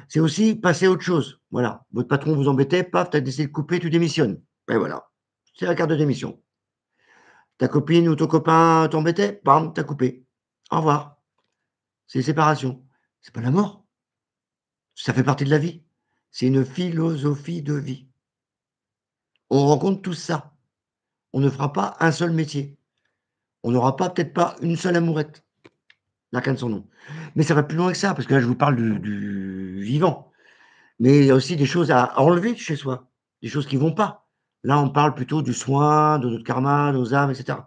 C'est aussi passer à autre chose. Voilà. Votre patron vous embêtait, paf, tu as décidé de couper, tu démissionnes. Et voilà. C'est la carte de démission. Ta copine ou ton copain t'embêtait, bam, tu as coupé. Au revoir. C'est une séparation. C'est pas la mort. Ça fait partie de la vie. C'est une philosophie de vie. On rencontre tout ça. On ne fera pas un seul métier. On n'aura pas, peut-être pas une seule amourette. Chacun de son nom. Mais ça va plus loin que ça, parce que là, je vous parle du vivant. Mais il y a aussi des choses à enlever de chez soi, des choses qui vont pas. Là, on parle plutôt du soin, de notre karma, de nos âmes, et cetera.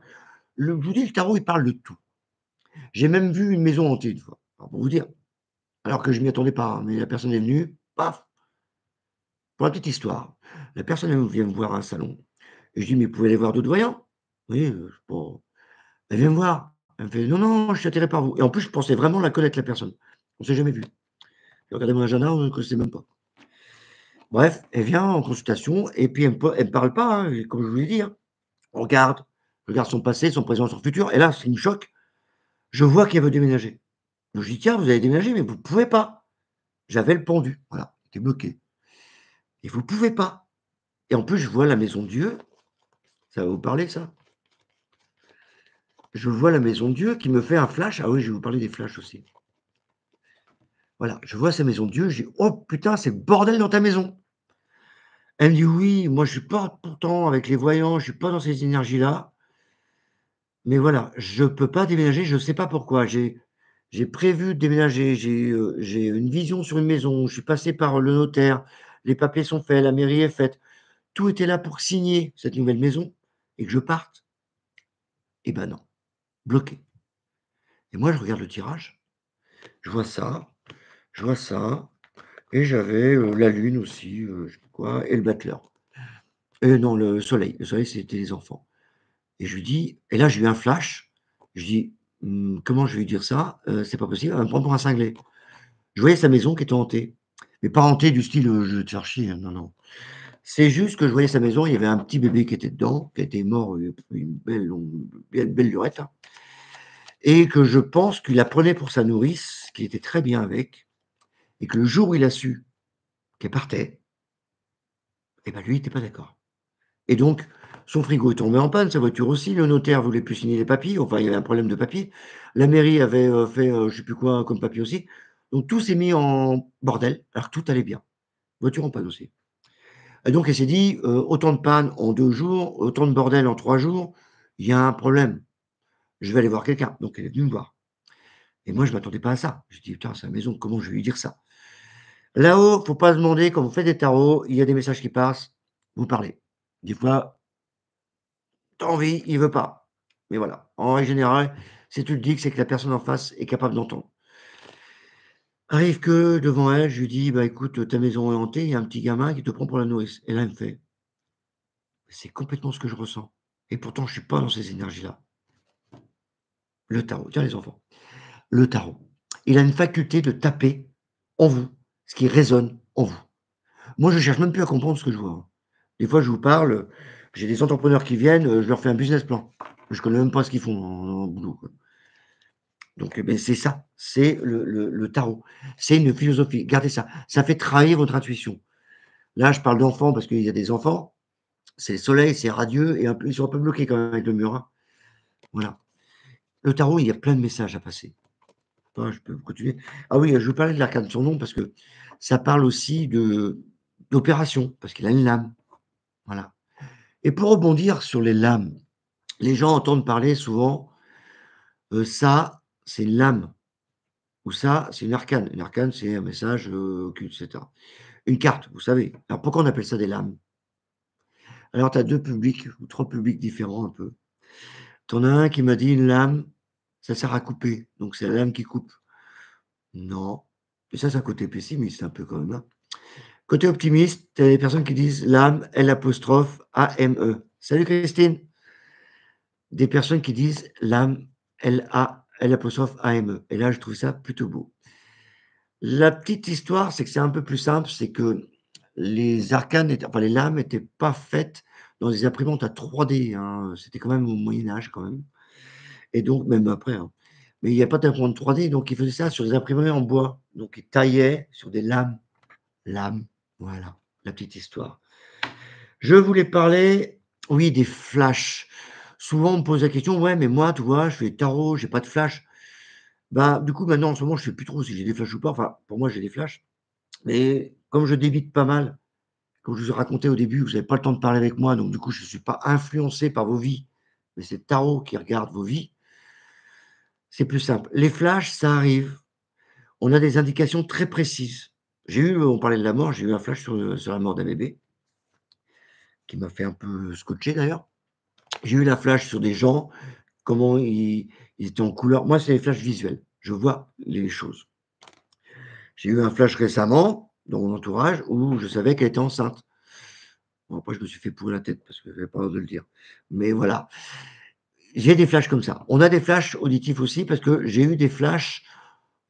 Je vous dis, le tarot, il parle de tout. J'ai même vu une maison hantée une fois, alors pour vous dire, alors que je m'y attendais pas, hein, mais la personne est venue, paf! Pour la petite histoire, la personne, elle vient me voir à un salon et je dis: «Mais vous pouvez aller voir d'autres voyants?» «Oui, c'est pas». Elle vient me voir, elle me fait: «Non, non, je suis attirée par vous» et en plus, je pensais vraiment la connaître la personne. On s'est jamais vus. J'ai regardé mon agenda, on ne se connaissait même pas. Bref, elle vient en consultation et puis elle me parle pas, hein, et comme je vous l'ai dit, hein. Je regarde son passé, son présent, son futur et là, ce qui me choque, je vois qu'elle veut déménager. Donc je dis: «Tiens, vous allez déménager, mais vous pouvez pas». J'avais le pendu, voilà, il était bloqué et vous pouvez pas et en plus, je vois la maison de Dieu, ça va vous parler ça? je vois la maison de Dieu qui me fait un flash. Ah oui, je vais vous parler des flashs aussi. Voilà, je vois sa maison de Dieu, je dis: «Oh putain, c'est le bordel dans ta maison!» Elle me dit: «Oui, moi je suis pas pourtant avec les voyants, je suis pas dans ces énergies-là, mais voilà, je peux pas déménager, je sais pas pourquoi. J'ai prévu de déménager, j'ai une vision sur une maison, je suis passé par le notaire, les papiers sont faits, la mairie est faite. Tout était là pour signer cette nouvelle maison et que je parte. Et ben non, bloqué.» Et moi je regarde le tirage, je vois ça, je vois ça et j'avais, la lune aussi, je sais plus quoi et le battleur. Et non, le soleil c'était les enfants. Et je lui dis et là j'ai eu un flash, je dis: comment je vais lui dire ça? C'est pas possible, elle va me prendre pour un cinglé.» Je voyais sa maison qui était hantée, mais pas hantée du style, je vais te faire chier, hein, non, non. C'est juste que je voyais sa maison, il y avait un petit bébé qui était dedans, qui était mort, une belle longue belle lurette là et que je pense qu'il la prenait pour sa nourrice, qu'il était très bien avec et que le jour où il a su qu'elle partait et bah, lui il était pas d'accord et donc son frigo est tombé en panne, sa voiture aussi, le notaire voulait plus signer les papiers, enfin il y avait un problème de papier. La mairie avait, fait, je sais plus quoi comme papier aussi. Donc tout s'est mis en bordel alors que tout allait bien. Voiture en panne aussi. Et donc elle s'est dit, «Autant de panne en 2 jours, autant de bordel en 3 jours, il y a un problème. Je vais aller voir quelqu'un.» Donc elle est venue me voir et moi je m'attendais pas à ça. Je dis: «Putain, sa maison, comment je vais lui dire ça?» Là-haut, faut pas se demander quand vous faites des tarots, il y a des messages qui passent, vous parlez. Des fois, tu as envie, il veut pas. Mais voilà, en règle générale, si tu le dis, c'est que la personne en face est capable d'entendre. Arrive que devant elle, je lui dis: «Bah écoute, ta maison est hantée, il y a un petit gamin qui te prend pour la nourrice.» Et là, elle me fait: «C'est complètement ce que je ressens et pourtant je suis pas dans ces énergies-là.» Le tarot, tiens les enfants, le tarot, il a une faculté de taper en vous, ce qui résonne en vous. Moi, je cherche même plus à comprendre ce que je vois, hein. Des fois, je vous parle, j'ai des entrepreneurs qui viennent, je leur fais un business plan. Je connais même pas ce qu'ils font en boulot, quoi. Donc, beh, c'est ça, c'est le tarot. C'est une philosophie. Gardez ça. Ça fait travailler votre intuition. Là, je parle d'enfants parce qu'il y a des enfants, c'est le soleil, c'est radieux et un peu ils sont un peu bloqués quand même avec le mur, hein. Voilà. Le tarot, il y a plein de messages à passer. Ah, je peux continuer. Ah oui, je vous parlais de l'arcane de son nom parce que ça parle aussi de d'opération, parce qu'il a une lame, voilà. Et pour rebondir sur les lames, les gens entendent parler souvent, ça, c'est une lame ou ça, c'est une arcane. Une arcane, c'est un message, occulte et cetera. Une carte, vous savez. Alors pourquoi on appelle ça des lames? Alors tu as 2 publics ou 3 publics différents un peu. Tu en as un qui m'a dit: «Une lame, ça sert à couper, donc c'est la lame qui coupe.» Non, et ça, c'est un côté pessimiste un peu quand même, hein. Côté optimiste, tu as des personnes qui disent: «L'âme, L apostrophe A-M-E.» Salut Christine! Des personnes qui disent: «L'âme, L-A L apostrophe A-M-E.» Et là, je trouve ça plutôt beau. La petite histoire, c'est que c'est un peu plus simple, c'est que les arcanes étaient enfin les lames étaient pas faites dans des imprimantes à 3D, hein, c'était quand même au Moyen Âge quand même et donc même après, hein. Mais il y a pas d'imprimante 3D, donc ils faisaient ça sur des imprimeries en bois. Donc ils taillaient sur des lames, voilà, la petite histoire. Je voulais parler, oui, des flashs. Souvent, on me pose la question: «Ouais, mais moi, tu vois, je fais tarot, j'ai pas de flash.» Bah, du coup, maintenant, en ce moment, je sais plus trop si j'ai des flashs ou pas. Enfin, pour moi, j'ai des flashs, mais comme je débite pas mal, comme je vous ai raconté au début, vous avez pas le temps de parler avec moi, donc du coup, je suis pas influencé par vos vies, mais c'est le tarot qui regarde vos vies. C'est plus simple. Les flashs, ça arrive. On a des indications très précises. J'ai eu, on parlait de la mort, j'ai eu un flash sur la mort d'un bébé, qui m'a fait un peu scotcher d'ailleurs. J'ai eu la flash sur des gens, comment ils étaient en couleur. Moi, c'est les flashs visuels. Je vois les choses. J'ai eu un flash récemment, dans mon entourage, où je savais qu'elle était enceinte. Bon, après, je me suis fait pourrir la tête parce que j'avais pas honte de le dire. Mais voilà, j'ai des flashs comme ça. On a des flashs auditifs aussi parce que j'ai eu des flashs,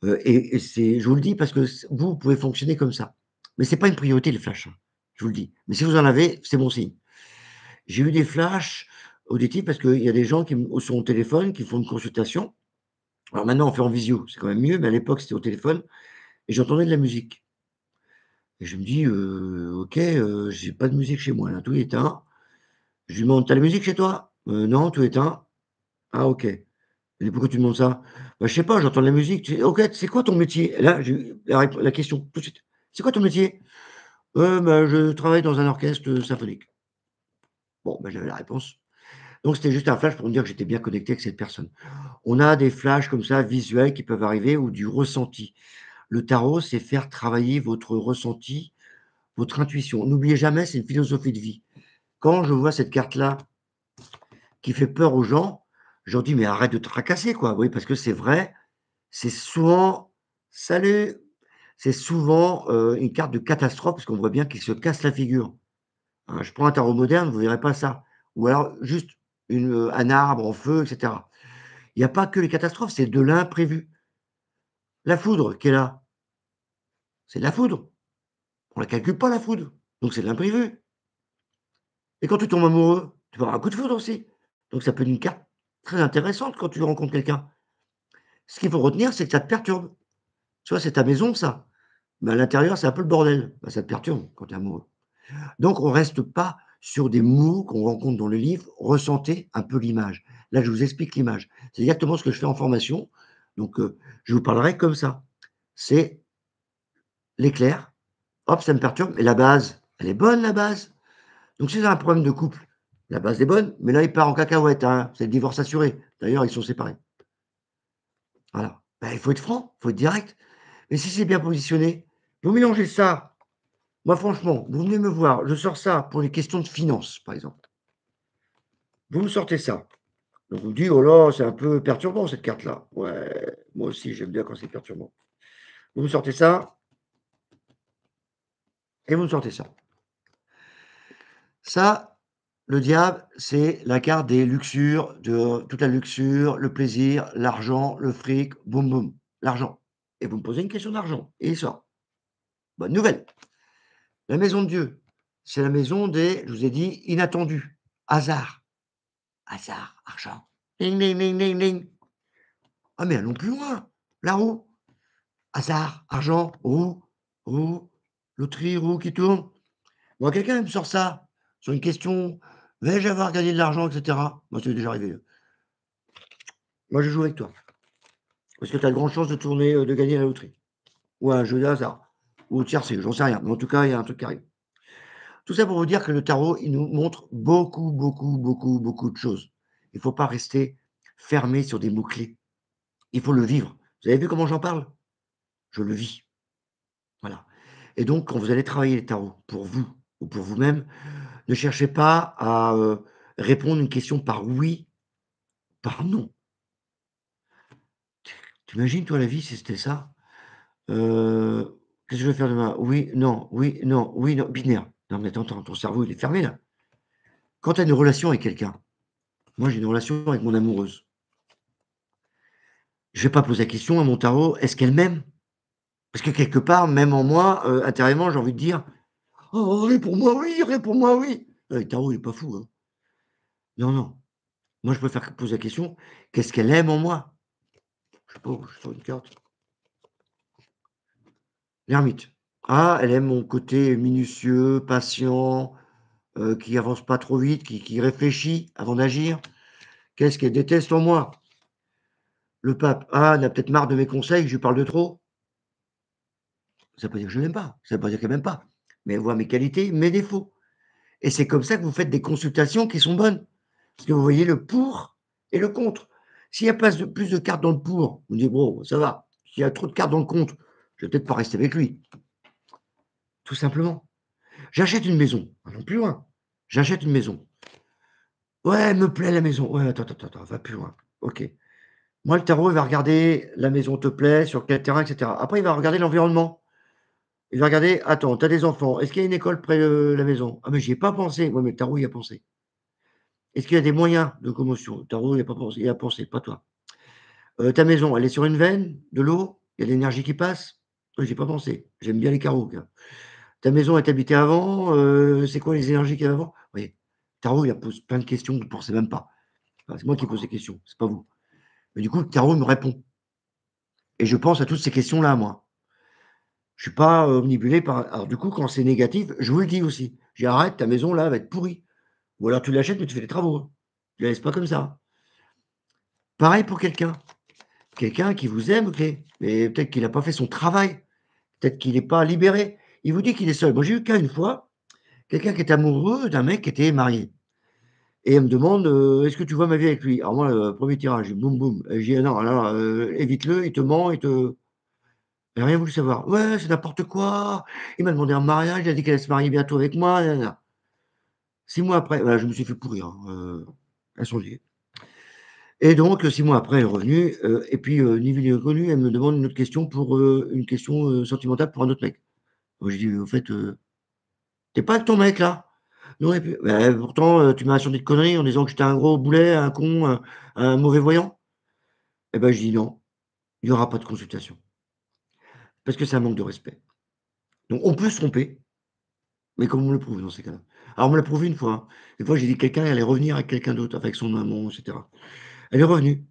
et c'est je vous le dis parce que vous, vous pouvez fonctionner comme ça. Mais c'est pas une priorité les flashs, hein, je vous le dis. Mais si vous en avez, c'est bon signe. J'ai eu des flashs auditifs parce qu'il y a des gens qui me sont au téléphone, qui font une consultation. Alors maintenant, on fait en visio, c'est quand même mieux, mais à l'époque, c'était au téléphone et j'entendais de la musique et je me dis: «OK, j'ai pas de musique chez moi là, tout est éteint.» Je lui demande: «Tu as la musique chez toi?» Non, tout est éteint.» «Ah OK.» Il dit: «Pourquoi tu demandes ça?» «Bah, je sais pas, j'entends de la musique». Tu fais: «OK, c'est quoi ton métier?» Et là, j'ai eu la question tout de suite: «C'est quoi ton métier?» Bah, je travaille dans un orchestre, symphonique». Bon, bah, j'avais la réponse. Donc c'était juste un flash pour me dire que j'étais bien connecté avec cette personne. On a des flashs comme ça visuels qui peuvent arriver ou du ressenti. Le tarot, c'est faire travailler votre ressenti, votre intuition. N'oubliez jamais, c'est une philosophie de vie. Quand je vois cette carte-là qui fait peur aux gens, je leur dis: «Mais arrête de te tracasser, quoi». Oui, parce que c'est vrai, c'est souvent salut! C'est souvent, une carte de catastrophe parce qu'on voit bien qu'ils se cassent la figure. Hein, je prends un tarot moderne, vous verrez pas ça. Ou alors juste un arbre en feu et cetera. Il y a pas que les catastrophes, c'est de l'imprévu. La foudre qui est là, c'est de la foudre. On la calcule pas la foudre, donc c'est de l'imprévu. Et quand tu tombes amoureux, tu peux avoir un coup de foudre aussi. Donc ça peut être une carte très intéressante quand tu rencontres quelqu'un. Ce qu'il faut retenir, c'est que ça te perturbe. Tu vois, c'est ta maison ça, mais à l'intérieur, c'est un peu le bordel. Bah, ça te perturbe quand tu es amoureux. Donc on reste pas sur des mots qu'on rencontre dans le livre, ressentez un peu l'image. Là, je vous explique l'image. C'est exactement ce que je fais en formation, donc je vous parlerai comme ça. C'est l'éclair, hop, ça me perturbe, mais la base, elle est bonne la base. Donc si vous avez un problème de couple, la base est bonne, mais là, il part en cacahuète, hein, c'est le divorce assuré. D'ailleurs, ils sont séparés. Voilà. Bah, il faut être franc, il faut être direct. Mais si c'est bien positionné, vous mélangez ça. Moi, franchement, vous venez me voir, je sors ça pour les questions de finances, par exemple. Vous me sortez ça. Donc on me dit: «Oh là, c'est un peu perturbant cette carte-là». Ouais, moi aussi, j'aime bien quand c'est perturbant. Vous me sortez ça et vous me sortez ça. Ça, le diable, c'est la carte des luxures, de toute la luxure, le plaisir, l'argent, le fric, boum boum, l'argent. Et vous me posez une question d'argent et il sort. Bonne nouvelle. La maison de Dieu, c'est la maison des, je vous ai dit, inattendus. Hasard, hasard, argent. Ding ding ding ding ding. Ah mais allons plus loin. La roue, hasard, argent, roue, roue, loterie, roue qui tourne. Moi, quelqu'un me sort ça sur une question: «Vais-je avoir gagné de l'argent?» et cetera. Moi, c'est déjà arrivé. Moi, je joue avec toi. Parce que tu as de grandes chances de tourner, de gagner à la loterie ou à un jeu de hasard ou au tiercé, j'en sais rien. Mais en tout cas, il y a un truc qui arrive. Tout ça pour vous dire que le tarot, il nous montre beaucoup, beaucoup, beaucoup, beaucoup de choses. Il ne faut pas rester fermé sur des mots-clés. Il faut le vivre. Vous avez vu comment j'en parle? Je le vis. Voilà. Et donc, quand vous allez travailler les tarots pour vous ou pour vous-même, ne cherchez pas à, répondre une question par oui, par non. Tu imagines toi la vie si c'était ça? Qu'est-ce que je vais faire demain? Oui, non, oui, non, oui, non, binaire. Non mais attends, ton cerveau il est fermé là. Quand tu as une relation avec quelqu'un, moi j'ai une relation avec mon amoureuse, je vais pas poser la question à mon tarot: «Est-ce qu'elle m'aime?» Parce que quelque part, même en moi, intérieurement, j'ai envie de dire: «Oh, réponds-moi oui, réponds-moi oui!» Le tarot il est pas fou, hein. Non, non. Moi je préfère poser la question: «Qu'est-ce qu'elle aime en moi?» Je sais pas, je sors une carte. L'ermite. Ah, elle aime mon côté minutieux, patient, qui avance pas trop vite, qui réfléchit avant d'agir. Qu'est-ce qu'elle déteste en moi? Le pape. Ah, elle a peut-être marre de mes conseils, que je lui parle de trop. Ça veut pas dire que je l'aime pas, ça veut pas dire qu'elle m'aime pas, mais elle voit mes qualités, mes défauts et c'est comme ça que vous faites des consultations qui sont bonnes. Parce que vous voyez le pour et le contre. S'il y a plus de cartes dans le pour, vous dites: «Bon, ça va». S'il y a trop de cartes dans le contre, je vais peut-être pas rester avec lui, tout simplement. J'achète une maison, allons plus loin. J'achète une maison. Ouais, elle me plaît la maison. Ouais, attends, va plus loin. OK. Moi, le tarot, il va regarder la maison te plaît, sur quel terrain et cetera. Après, il va regarder l'environnement. Il va regarder: «Attends, tu as des enfants, est-ce qu'il y a une école près de la maison?» «Ah mais j'y ai pas pensé». «Ouais, mais le tarot, y a pensé». «Est-ce qu'il y a des moyens de commotion?» «Le tarot, il y a pas pensé, il y a pensé, pas toi». «Ta maison, elle est sur une veine, de l'eau? Il y a de l'énergie qui passe?» «Oui, j'y ai pas pensé, j'aime bien les carreaux, tiens». «Ta maison est habitée avant? C'est quoi les énergies qu'il y avait avant?» Vous voyez? Le tarot, il pose plein de questions que vous ne pensez même pas. Enfin, c'est moi qui pose les questions, c'est pas vous. Mais du coup, le tarot me répond et je pense à toutes ces questions-là, moi. Je suis pas, omnibulé par alors du coup, quand c'est négatif, je vous le dis aussi. Je dis: «Arrête, ta maison là, elle va être pourrie. Ou alors tu l'achètes, mais tu fais des travaux, hein. Tu la laisses pas comme ça». Pareil pour quelqu'un qui vous aime, OK, mais peut-être qu'il a pas fait son travail, peut-être qu'il est pas libéré. Il vous dit qu'il est seul. Moi, j'ai eu le cas une fois, quelqu'un qui était amoureux d'un mec qui était marié et elle me demande, «Est-ce que tu vois ma vie avec lui?» Alors moi, 1er tirage, boum boum, j'ai dit: «Ah non, alors, évite-le, il te ment, il te». Elle a rien voulu savoir. «Ouais, c'est n'importe quoi, il m'a demandé en mariage, il a dit qu'il allait se marier bientôt avec moi, na na na». 6 mois après, voilà, je me suis fait pourrir, hein, elles sont liées. Et donc, 6 mois après, elle est revenue, et puis, ni vu ni connu, elle me demande une autre question pour, une question, sentimentale pour un autre mec. Moi, je dis: «Au fait, tu es pas avec ton mec là?» «Non et puis» «Beh, pourtant, tu m'as assuré de conneries en disant que j'étais un gros boulet, un con, un mauvais voyant». Et ben, je dis: «Non, il y aura pas de consultation, parce que c'est un manque de respect». Donc on peut se tromper, mais qu'on me le prouve dans ces cas-là. Alors on me l'a prouvé une fois, hein. Une fois, j'ai dit que quelqu'un allait revenir avec quelqu'un d'autre, enfin avec son amant et cetera. Elle est revenue,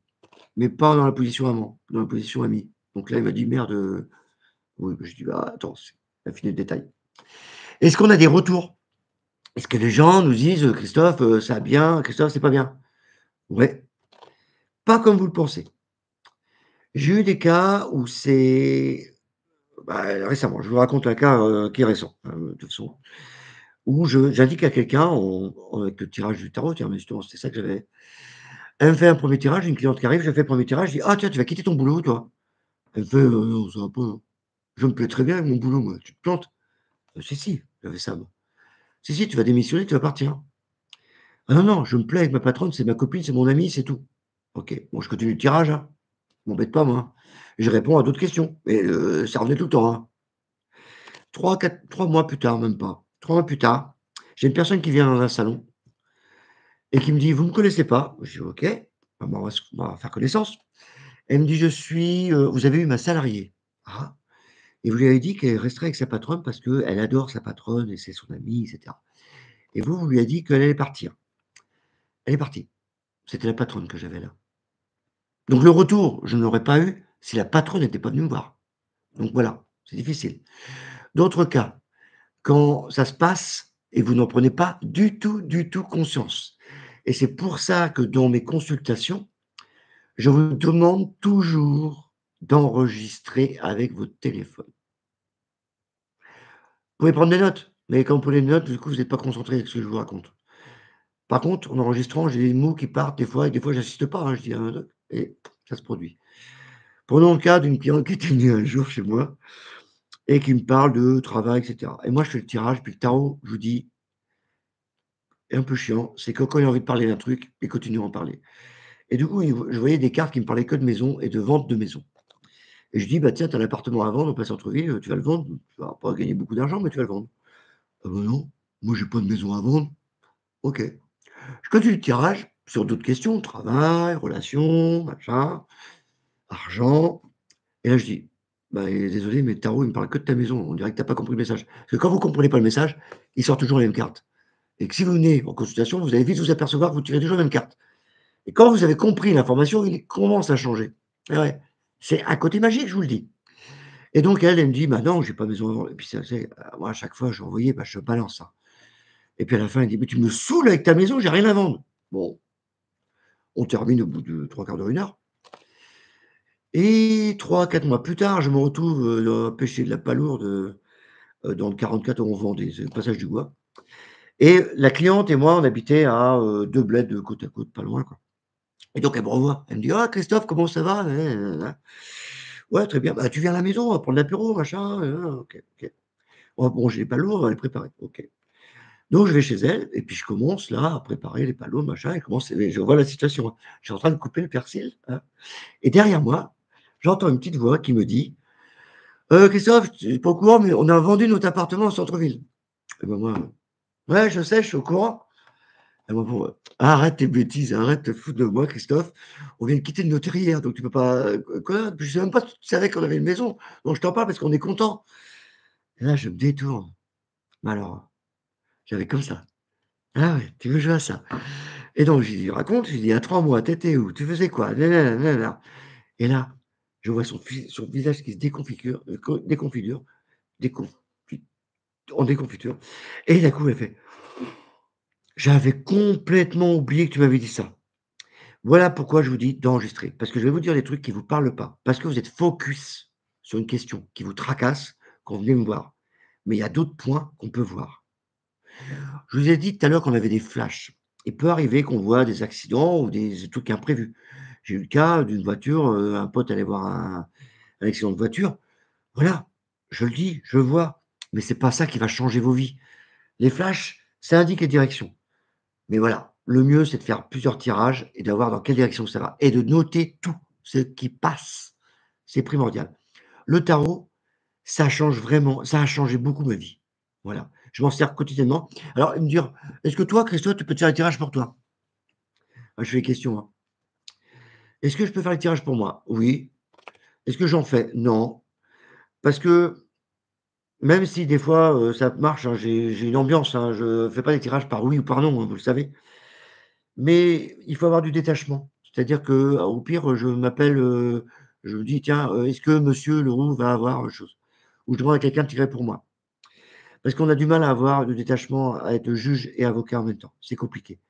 mais pas dans la position amant, dans la position ami. Donc là, il m'a dit: «Merde, oui». Bah, je dis: «Bah, attends, c'est affiné le détail». Est-ce qu'on a des retours? Est-ce que les gens nous disent: «Christophe, ça va bien, Christophe, c'est pas bien»? Ouais, pas comme vous le pensez. J'ai eu des cas où c'est bah, récemment, je vous raconte un cas, qui est récent, de toute façon, où j'indique à quelqu'un avec le tirage du tarot, tiens, mais justement, c'était ça que j'avais. Elle me fait un premier tirage, une cliente qui arrive, je fais le premier tirage, je dis: «Ah tiens, tu vas quitter ton boulot, toi?» Elle me fait: Non, ça va pas, hein. Je me plais très bien avec mon boulot, moi, tu te plantes?» Si, si, j'avais ça, moi. «Si, si, tu vas démissionner, tu vas partir». «Ah non, non, je me plais avec ma patronne, c'est ma copine, c'est mon amie, c'est tout». OK, bon, je continue le tirage, hein, m'embête pas, moi, hein. Je réponds à d'autres questions et ça revenait tout le temps, hein. 3 mois plus tard, même pas, 3 mois plus tard, j'ai une personne qui vient dans un salon et qui me dit: «Vous me connaissez pas?» Je dis: «OK, ah bah, on va faire connaissance». Elle me dit: «Je suis, vous avez eu ma salariée». «Ah, et vous lui avez dit qu'elle resterait avec sa patronne parce qu'elle adore sa patronne et c'est son amie et cetera. Et vous, vous lui avez dit qu'elle allait partir». Elle est partie. C'était la patronne que j'avais là. Donc le retour, je ne l'aurais pas eu si la patronne n'était pas venue me voir. Donc voilà, c'est difficile. D'autres cas, quand ça se passe et vous n'en prenez pas du tout conscience. Et c'est pour ça que dans mes consultations, je vous demande toujours d'enregistrer avec votre téléphone. Vous pouvez prendre des notes, mais quand vous prenez des notes, du coup, vous êtes pas concentré avec ce que je vous raconte. Par contre, en enregistrant, j'ai des mots qui partent des fois et des fois j'insiste pas, hein, je dis un truc et ça se produit. Prenons le cas d'une cliente qui était venue un jour chez moi et qui me parle de travail et cetera et moi je fais le tirage, puis le tarot, je vous dis, est un peu chiant, c'est que quand il a envie de parler d'un truc, il continue à en parler et du coup, je voyais des cartes qui me parlaient que de maison et de vente de maison et je dis: «Bah, tiens, tu as un appartement à vendre en plein centre-ville, tu vas le vendre, tu vas pas gagner beaucoup d'argent, mais tu vas le vendre». «Ah bah, non, moi j'ai pas de maison à vendre». OK. Je continue le tirage sur d'autres questions, travail, relations, machin, argent et là je dis: «Bah, désolé, mais le tarot, il me parle que de ta maison, on dirait que tu as pas compris le message». Parce que quand vous comprenez pas le message, il sort toujours les mêmes cartes et que si vous venez en consultation, vous allez vite vous apercevoir que vous tirez toujours les mêmes cartes et quand vous avez compris l'information, il commence à changer. Et ouais, c'est un côté magique, je vous le dis et donc elle me dit: «Bah non, j'ai pas besoin de vendre» et puis ça c'est, moi à chaque fois je lui envoyais, bah, je balance, hein et puis à la fin elle dit: «Mais tu me saoules avec ta maison, j'ai rien à vendre». Bon, on termine au bout de 3/4 d'heure, 1 heure et 3 4 mois plus tard, je me retrouve, à pêcher de la palourde, dans le 44 où on vendait, c'est le passage du Gois et la cliente et moi, on habitait à, 2 bleds, côte à côte, pas loin, quoi et donc elle me revoit. Elle me dit: «Ah Christophe, comment ça va? Nin nin nin nin». «Ouais, très bien. Bah, tu viens à la maison, on va prendre l'apéro, machin, OK, OK. On va manger les palourdes, on va les préparer». OK. Donc je vais chez elle et puis je commence là à préparer les palourdes, machin et commence et je vois la situation, hein. Je suis en train de couper le persil, hein et derrière moi, j'entends une petite voix qui me dit: Christophe, tu es pas au courant, mais on a vendu notre appartement au centre-ville». Et ben moi: «Ouais, je sais, je suis au courant». Et moi: «Bon, arrête tes bêtises, arrête de te foutre de moi, Christophe. On vient de quitter le notary hier, donc tu peux pas, quoi? Puis je sais même pas si tu savais qu'on avait une maison, donc je t'en parle parce qu'on est content». Et là, je me détourne. Mais alors, j'avais comme ça: «Ah ouais, tu veux jouer à ça?» Et donc je lui raconte, je lui dis: «Il y a 3 mois, tu étais où? Tu faisais quoi? Nin nin nin». Et là, je vois son visage qui se déconfigure, déconfigure, déconfi en déconfiture et d'un coup, elle fait: «J'avais complètement oublié que tu m'avais dit ça. Voilà pourquoi je vous dis d'enregistrer, parce que je vais vous dire des trucs qui vous parlent pas, parce que vous êtes focus sur une question qui vous tracasse quand vous venez me voir. Mais il y a d'autres points qu'on peut voir. Je vous ai dit tout à l'heure qu'on avait des flashs. Il peut arriver qu'on voit des accidents ou des trucs imprévus. J'ai eu le cas d'une voiture, un pote allait voir un accident de voiture. Voilà, je le dis, je le vois, mais c'est pas ça qui va changer vos vies. Les flashs, ça indique les directions. Mais voilà, le mieux, c'est de faire plusieurs tirages et d'avoir dans quelle direction ça va et de noter tout ce qui passe. C'est primordial. Le tarot, ça change vraiment, ça a changé beaucoup ma vie. Voilà, je m'en sers quotidiennement. Alors, me dire: «Est-ce que toi, Christophe, tu peux te faire les tirages pour toi?» Je fais les questions, hein. «Est-ce que je peux faire les tirages pour moi?» «Oui». «Est-ce que j'en fais?» «Non». Parce que même si des fois, ça marche, hein, j'ai une ambiance, hein, je fais pas des tirages par oui ou par non, hein, vous le savez. Mais il faut avoir du détachement. C'est-à-dire que, au pire, je m'appelle, je me dis: «Tiens, est-ce que monsieur Leroux va avoir, chose?» Ou je demande à quelqu'un de tirer pour moi. Parce qu'on a du mal à avoir le détachement, à être juge et avocat en même temps. C'est compliqué.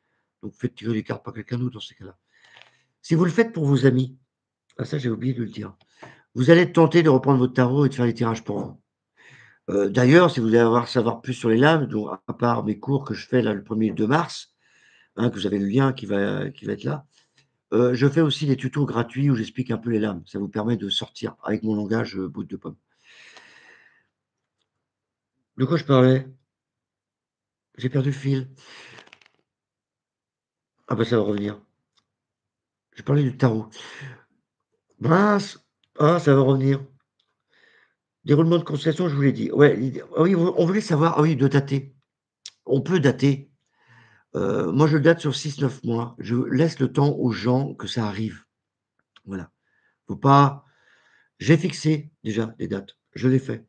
Donc faites tirer les cartes par quelqu'un d'autre dans ces cas-là. Si vous le faites pour vos amis, ah ça j'ai oublié de le dire, vous allez être tenté de reprendre votre tarot et de faire les tirages pour vous. D'ailleurs, si vous voulez savoir plus sur les lames, donc à part mes cours que je fais là le 1er et le 2 mars, hein, que vous avez le lien qui va être là. Je fais aussi des tutos gratuits où j'explique un peu les lames. Ça vous permet de sortir avec mon langage, brut de pomme. De quoi je parlais? J'ai perdu le fil. Ah bah, ça va revenir. Je parlais du tarot. Mince! Ah, ça va revenir. Déroulement de constellation, je vous l'ai dit. Ouais, ah oui, on voulait savoir, ah oui, de dater. On peut dater. Moi, je date sur 6-9 mois. Je laisse le temps aux gens que ça arrive. Voilà. Faut pas j'ai fixé déjà des dates. Je l'ai fait.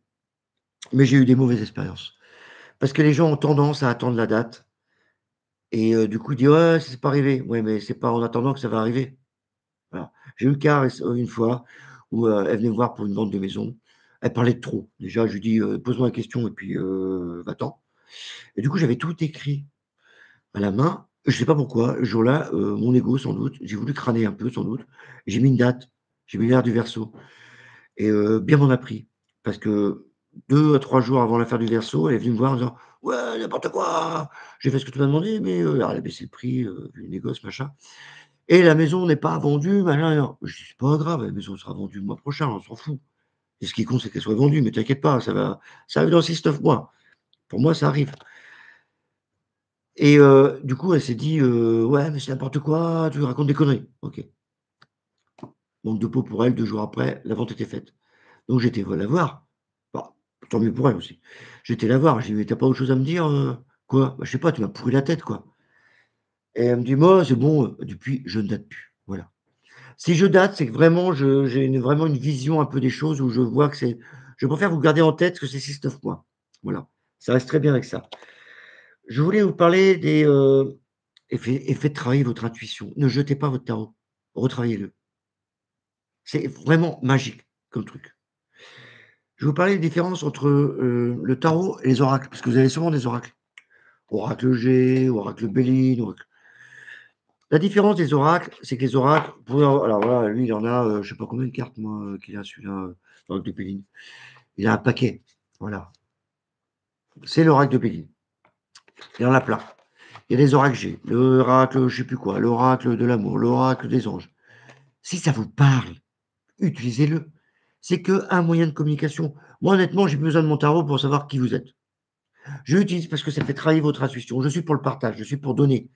Mais j'ai eu des mauvaises expériences. Parce que les gens ont tendance à attendre la date. Et du coup, il dit: «Ouais, c'est pas arrivé». Ouais, mais c'est pas en attendant que ça va arriver. Voilà. J'ai eu le cas une fois où, elle venait me voir pour une vente de maison. Elle parlait de trop. Déjà, je lui dis: «Pose-moi la question et puis, va-t'en». Et du coup, j'avais tout écrit à la main. Je sais pas pourquoi, ce jour-là, mon ego sans doute, j'ai voulu crâner un peu sans doute. J'ai mis une date, j'ai mis l'heure du Verseau et bien m'en a pris. Parce que 2 à 3 jours avant l'affaire du Verseau, elle est venue me voir en disant: «Ouais, n'importe quoi! J'ai fait ce que tu m'as demandé, mais» alors elle a baissé le prix, vu le négoce, machin. «Et la maison n'est pas vendue, machin». Je dis: «C'est pas grave, la maison sera vendue le mois prochain, on s'en fout. Et ce qui compte, c'est qu'elle soit vendue, mais t'inquiète pas, ça arrive dans 6-9 mois». Pour moi, ça arrive. Et du coup, elle s'est dit: «Ouais, mais c'est n'importe quoi, tu racontes des conneries». OK. Manque de peau pour elle, 2 jours après, la vente était faite. Donc j'étais la voir. Bah, tant mieux pour elle aussi. J'étais la voir, j'ai dit: «Mais tu as pas autre chose à me dire, «Quoi?» «Bah, je sais pas, tu m'as pourri la tête, quoi». Et elle me dit: «Moi, c'est bon, depuis, je ne date plus». Voilà. Si je date, c'est que vraiment j'ai vraiment une vision un peu des choses où je vois que c'est je préfère vous garder en tête que c'est 6-9 mois. Voilà. Ça reste très bien avec ça. Je voulais vous parler des, et faites travailler votre intuition. Ne jetez pas votre tarot. Retravaillez-le. C'est vraiment magique comme truc. Je vais vous parler des différences entre, le tarot et les oracles, parce que vous avez souvent des oracles. Oracle G, oracle Béline, oracle la différence des oracles, c'est que les oracles, vous pouvez alors voilà, lui, il en a, je sais pas combien de cartes moi, qu'il a celui-là, l'oracle de Béline. Il a un paquet, voilà. C'est l'oracle de Béline. Il en a plein. Il y a des oracles G, l'oracle je sais plus quoi, l'oracle de l'amour, l'oracle des anges. Si ça vous parle, utilisez-le. C'est qu'un moyen de communication. Moi, honnêtement, j'ai plus besoin de mon tarot pour savoir qui vous êtes. Je l'utilise parce que ça fait travailler votre intuition. Je suis pour le partage, je suis pour donner.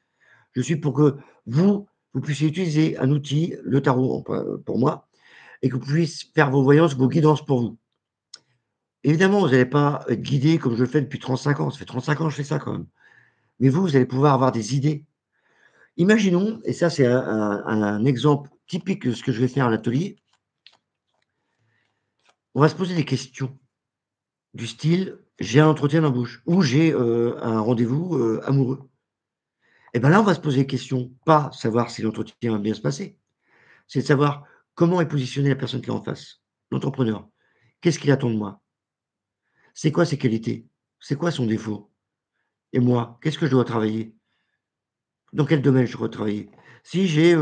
Je suis pour que vous puissiez utiliser un outil, le tarot pour moi, et que vous puissiez faire vos voyances, vos guidances pour vous. Évidemment, vous n'allez pas être guidé comme je le fais depuis 35 ans. Ça fait 35 ans que je fais ça quand même. Mais vous allez pouvoir avoir des idées. Imaginons, et ça c'est un exemple typique de ce que je vais faire à l'atelier, on va se poser des questions du style: «J'ai un entretien d'embauche» ou «J'ai, un rendez-vous, amoureux». Et ben là, on va se poser des questions, pas savoir si l'entretien va bien se passer, c'est de savoir comment est positionnée la personne qui est en face, l'entrepreneur. Qu'est-ce qu'il attend de moi? C'est quoi ses qualités? C'est quoi son défaut? Et moi, qu'est-ce que je dois travailler? Dans quel domaine je dois travailler? Si j'ai,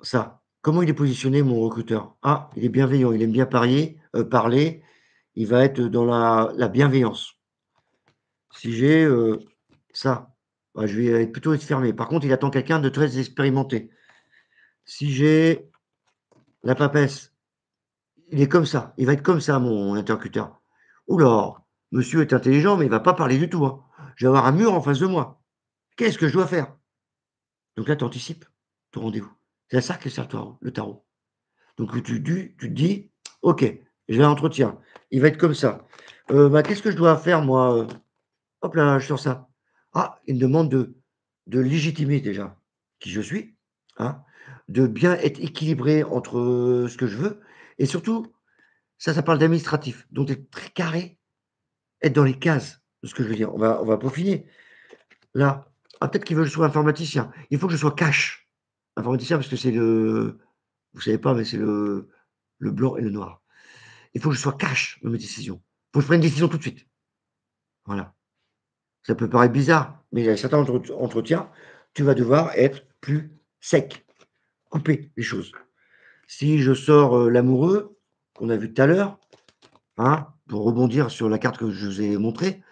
ça. Comment il est positionné mon recruteur? Ah, il est bienveillant, il aime bien parler, il va être dans la bienveillance. Si j'ai, ça, bah, je vais plutôt être fermé. Par contre, il attend quelqu'un de très expérimenté. Si j'ai la papesse, il est comme ça, il va être comme ça mon interlocuteur. «Ouh là, monsieur est intelligent, mais il va pas parler du tout, hein. Je vais avoir un mur en face de moi. Qu'est-ce que je dois faire?» Donc là, tu anticipes ton rendez-vous. C'est à ça que sert le tarot. Donc tu te dis: «OK, je vais à l'entretien, il va être comme ça. Bah, qu'est-ce que je dois faire moi, Hop là, je sors ça. Ah, il me demande de légitimer déjà qui je suis, hein, de bien être équilibré entre, ce que je veux et surtout, ça parle d'administratif, donc d'être très carré, être dans les cases de ce que je veux dire. On va peaufiner. Là, ah peut-être qu'il veut que je sois informaticien. Il faut que je sois cash. Informaticien parce que c'est le vous savez pas, mais c'est le blanc et le noir. Il faut que je sois cash dans mes décisions. Il faut que je prenne une décision tout de suite. Voilà. Ça peut paraître bizarre, mais il y a certains entretiens, tu vas devoir être plus sec, couper les choses. Si je sors, l'amoureux, qu'on a vu tout à l'heure, hein, pour rebondir sur la carte que je vous ai montrée,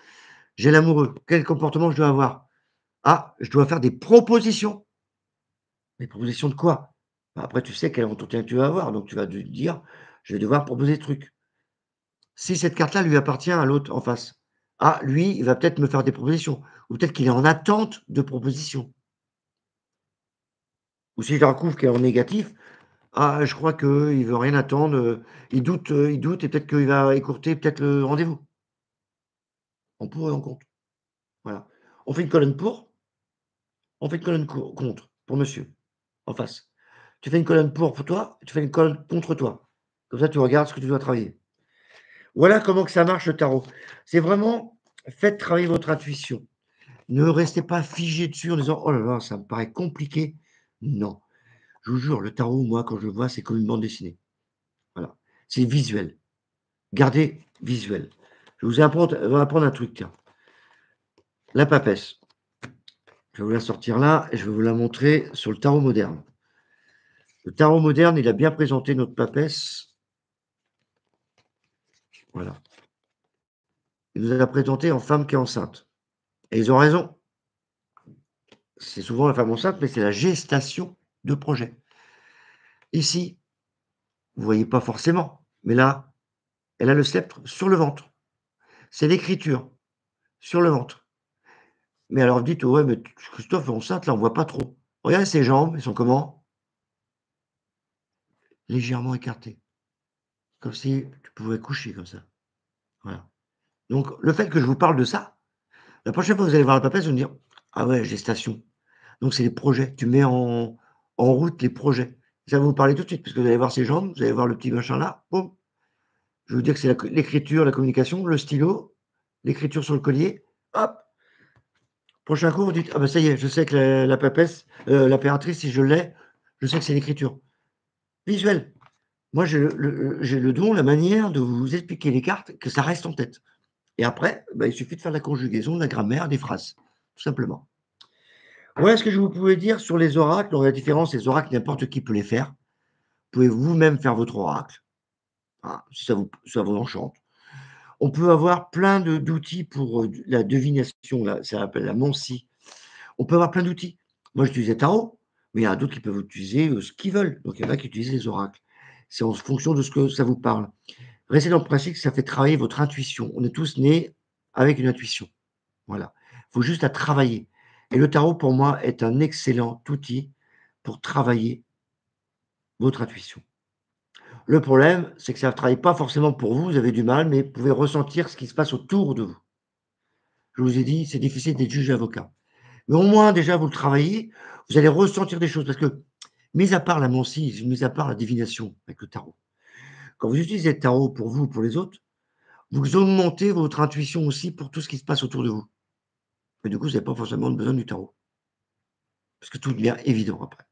j'ai l'amoureux. Quel comportement je dois avoir? Ah, je dois faire des propositions. Des propositions de quoi? Bah, après tu sais quel entretien tu vas avoir, donc tu vas te dire: «Je vais devoir proposer des trucs». Si cette carte-là lui appartient à l'autre en face, ah, lui, il va peut-être me faire des propositions ou peut-être qu'il est en attente de propositions. Ou si je la recouvre qu'elle est en négatif, ah, je crois qu'il veut rien attendre, il doute et peut-être qu'il va écourter peut-être le rendez-vous, en pour et en contre. Voilà. On fait une colonne pour, on fait une colonne contre, pour monsieur, en face. Tu fais une colonne pour toi, tu fais une colonne contre toi. Comme ça, tu regardes ce que tu dois travailler. Voilà comment que ça marche le tarot. C'est vraiment, faites travailler votre intuition. Ne restez pas figé dessus en disant: «Oh là là, ça me paraît compliqué». Non, je vous jure, le tarot, moi, quand je le vois, c'est comme une bande dessinée. Voilà, c'est visuel. Gardez visuel. Je vais vous apprendre un truc, tiens. La papesse. Je vais vous la sortir là et je vais vous la montrer sur le tarot moderne. Le tarot moderne, il a bien présenté notre papesse. Voilà. Il nous a présenté en femme qui est enceinte. Et ils ont raison. C'est souvent la femme enceinte, mais c'est la gestation de projet. Ici, vous voyez pas forcément, mais là, elle a le sceptre sur le ventre. C'est l'écriture sur le ventre. Mais alors vous dites: «Ouais, mais Christophe est enceinte, là, on voit pas trop». Regardez ses jambes, elles sont comment? Légèrement écartées, comme si tu pouvais coucher comme ça. Voilà. Donc le fait que je vous parle de ça, la prochaine fois que vous allez voir la papesse, vous allez me dire: «Ah ouais, gestation». Donc c'est les projets. Tu mets en route les projets. Ça va vous parler tout de suite, parce que vous allez voir ses jambes, vous allez voir le petit machin là, boum. Je vais vous dire que c'est l'écriture, la communication, le stylo, l'écriture sur le collier, hop. Prochain cours, vous dites: «Ah bah ça y est, je sais que la papesse, l'impératrice, si je l'ai, je sais que c'est l'écriture». Visuel. Moi, j'ai le don, la manière de vous expliquer les cartes, que ça reste en tête. Et après, bah, il suffit de faire la conjugaison, de la grammaire, des phrases, tout simplement. Voilà ce que je vous pouvais dire sur les oracles. Donc la différence, les oracles, n'importe qui peut les faire. Vous pouvez vous-même faire votre oracle, hein, si ça vous enchante. On peut avoir plein d'outils pour, la divination, là, ça s'appelle la Mancie. On peut avoir plein d'outils. Moi, j'utilisais tarot, mais il y en a d'autres qui peuvent utiliser, ce qu'ils veulent. Donc il y en a qui utilisent les oracles. C'est en fonction de ce que ça vous parle. Restez dans le principe que ça fait travailler votre intuition. On est tous nés avec une intuition. Voilà. Il faut juste la travailler. Et le tarot, pour moi, est un excellent outil pour travailler votre intuition. Le problème, c'est que ça ne travaille pas forcément pour vous, vous avez du mal, mais vous pouvez ressentir ce qui se passe autour de vous. Je vous ai dit, c'est difficile d'être juge et avocat. Mais au moins, déjà, vous le travaillez, vous allez ressentir des choses. Parce que, mis à part la mensie, mis à part la divination avec le tarot, quand vous utilisez le tarot pour vous ou pour les autres, vous augmentez votre intuition aussi pour tout ce qui se passe autour de vous. Et du coup, vous n'avez pas forcément besoin du tarot. Parce que tout devient évident après.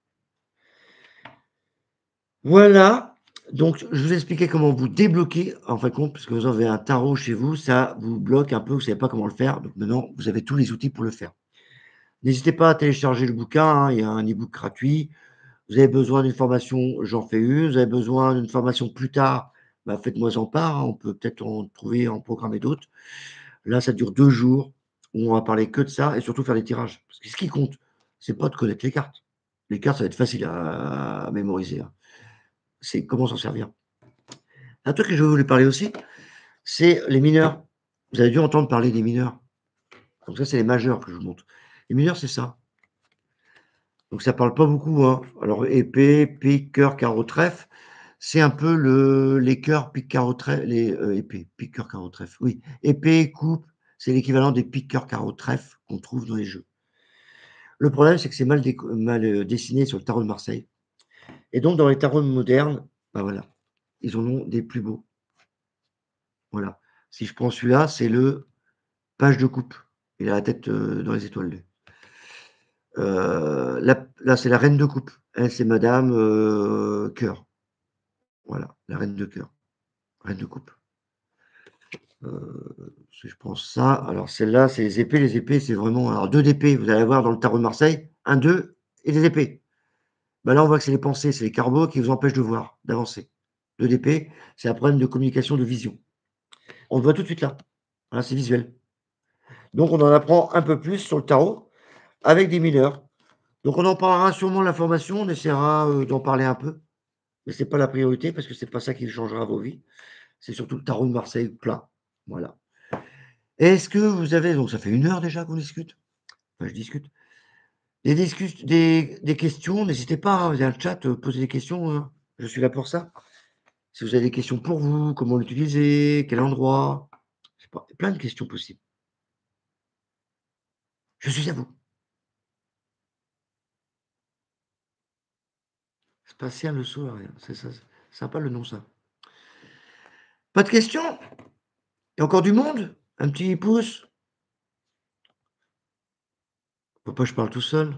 Voilà, donc je vous ai expliqué comment vous débloquer, en fin de compte, parce que vous avez un tarot chez vous, ça vous bloque un peu, vous ne savez pas comment le faire. Donc maintenant, vous avez tous les outils pour le faire. N'hésitez pas à télécharger le bouquin, hein, il y a un e-book gratuit. Vous avez besoin d'une formation, j'en fais une. Vous avez besoin d'une formation plus tard, bah, faites-moi en part, hein. On peut peut-être en trouver, en programmer d'autres. Là, ça dure 2 jours où on va parler que de ça et surtout faire des tirages. Parce que ce qui compte, c'est pas de connaître les cartes. Les cartes, ça va être facile à mémoriser, hein. C'est comment s'en servir. Un truc que je voulais parler aussi, c'est les mineurs. Vous avez dû entendre parler des mineurs. Donc ça, c'est les majeurs que je vous montre. Les mineurs, c'est ça. Donc ça parle pas beaucoup, hein. Alors épée, pique, cœur, carreau, trèfle, c'est un peu les cœurs, pique, carreau, trèfle, les épée, pique, cœur, carreau, trèfle. Oui, épée, coupe, c'est l'équivalent des pique, cœur, carreau, trèfle qu'on trouve dans les jeux. Le problème, c'est que c'est mal dessiné sur le tarot de Marseille. Et donc, dans les tarots modernes, bah voilà, ils en ont des plus beaux. Voilà. Si je prends celui-là, c'est le page de coupe. Il a la tête dans les étoiles. Là, c'est la reine de coupe. Elle, c'est Madame Cœur. Voilà, la reine de cœur, reine de coupe. Si je prends ça, alors celle-là, c'est les épées. Les épées, c'est vraiment. Alors, deux d'épées, vous allez voir dans le tarot de Marseille, un, deux, et des épées. Bah là, on voit que c'est les pensées, c'est les carreaux qui vous empêchent de voir, d'avancer. Deux d'épée, c'est un problème de communication, de vision. On le voit tout de suite là. Voilà, c'est visuel. Donc, on en apprend un peu plus sur le tarot avec des mineurs. Donc, on en parlera sûrement l'information, on essaiera d'en parler un peu, mais c'est pas la priorité parce que c'est pas ça qui changera vos vies. C'est surtout le tarot de Marseille plat. Voilà. Est-ce que vous avez, donc ça fait 1 heure déjà qu'on discute, enfin je discute, des questions, n'hésitez pas, hein, il y a un chat, posez des questions, hein, je suis là pour ça. Si vous avez des questions pour vous, comment l'utiliser, quel endroit, je sais pas, plein de questions possibles. Je suis à vous. Spatial le saut rien, c'est ça, c'est sympa le nom ça. Pas de questions? Il y a encore du monde? Un petit pouce? Faut pas que je parle tout seul?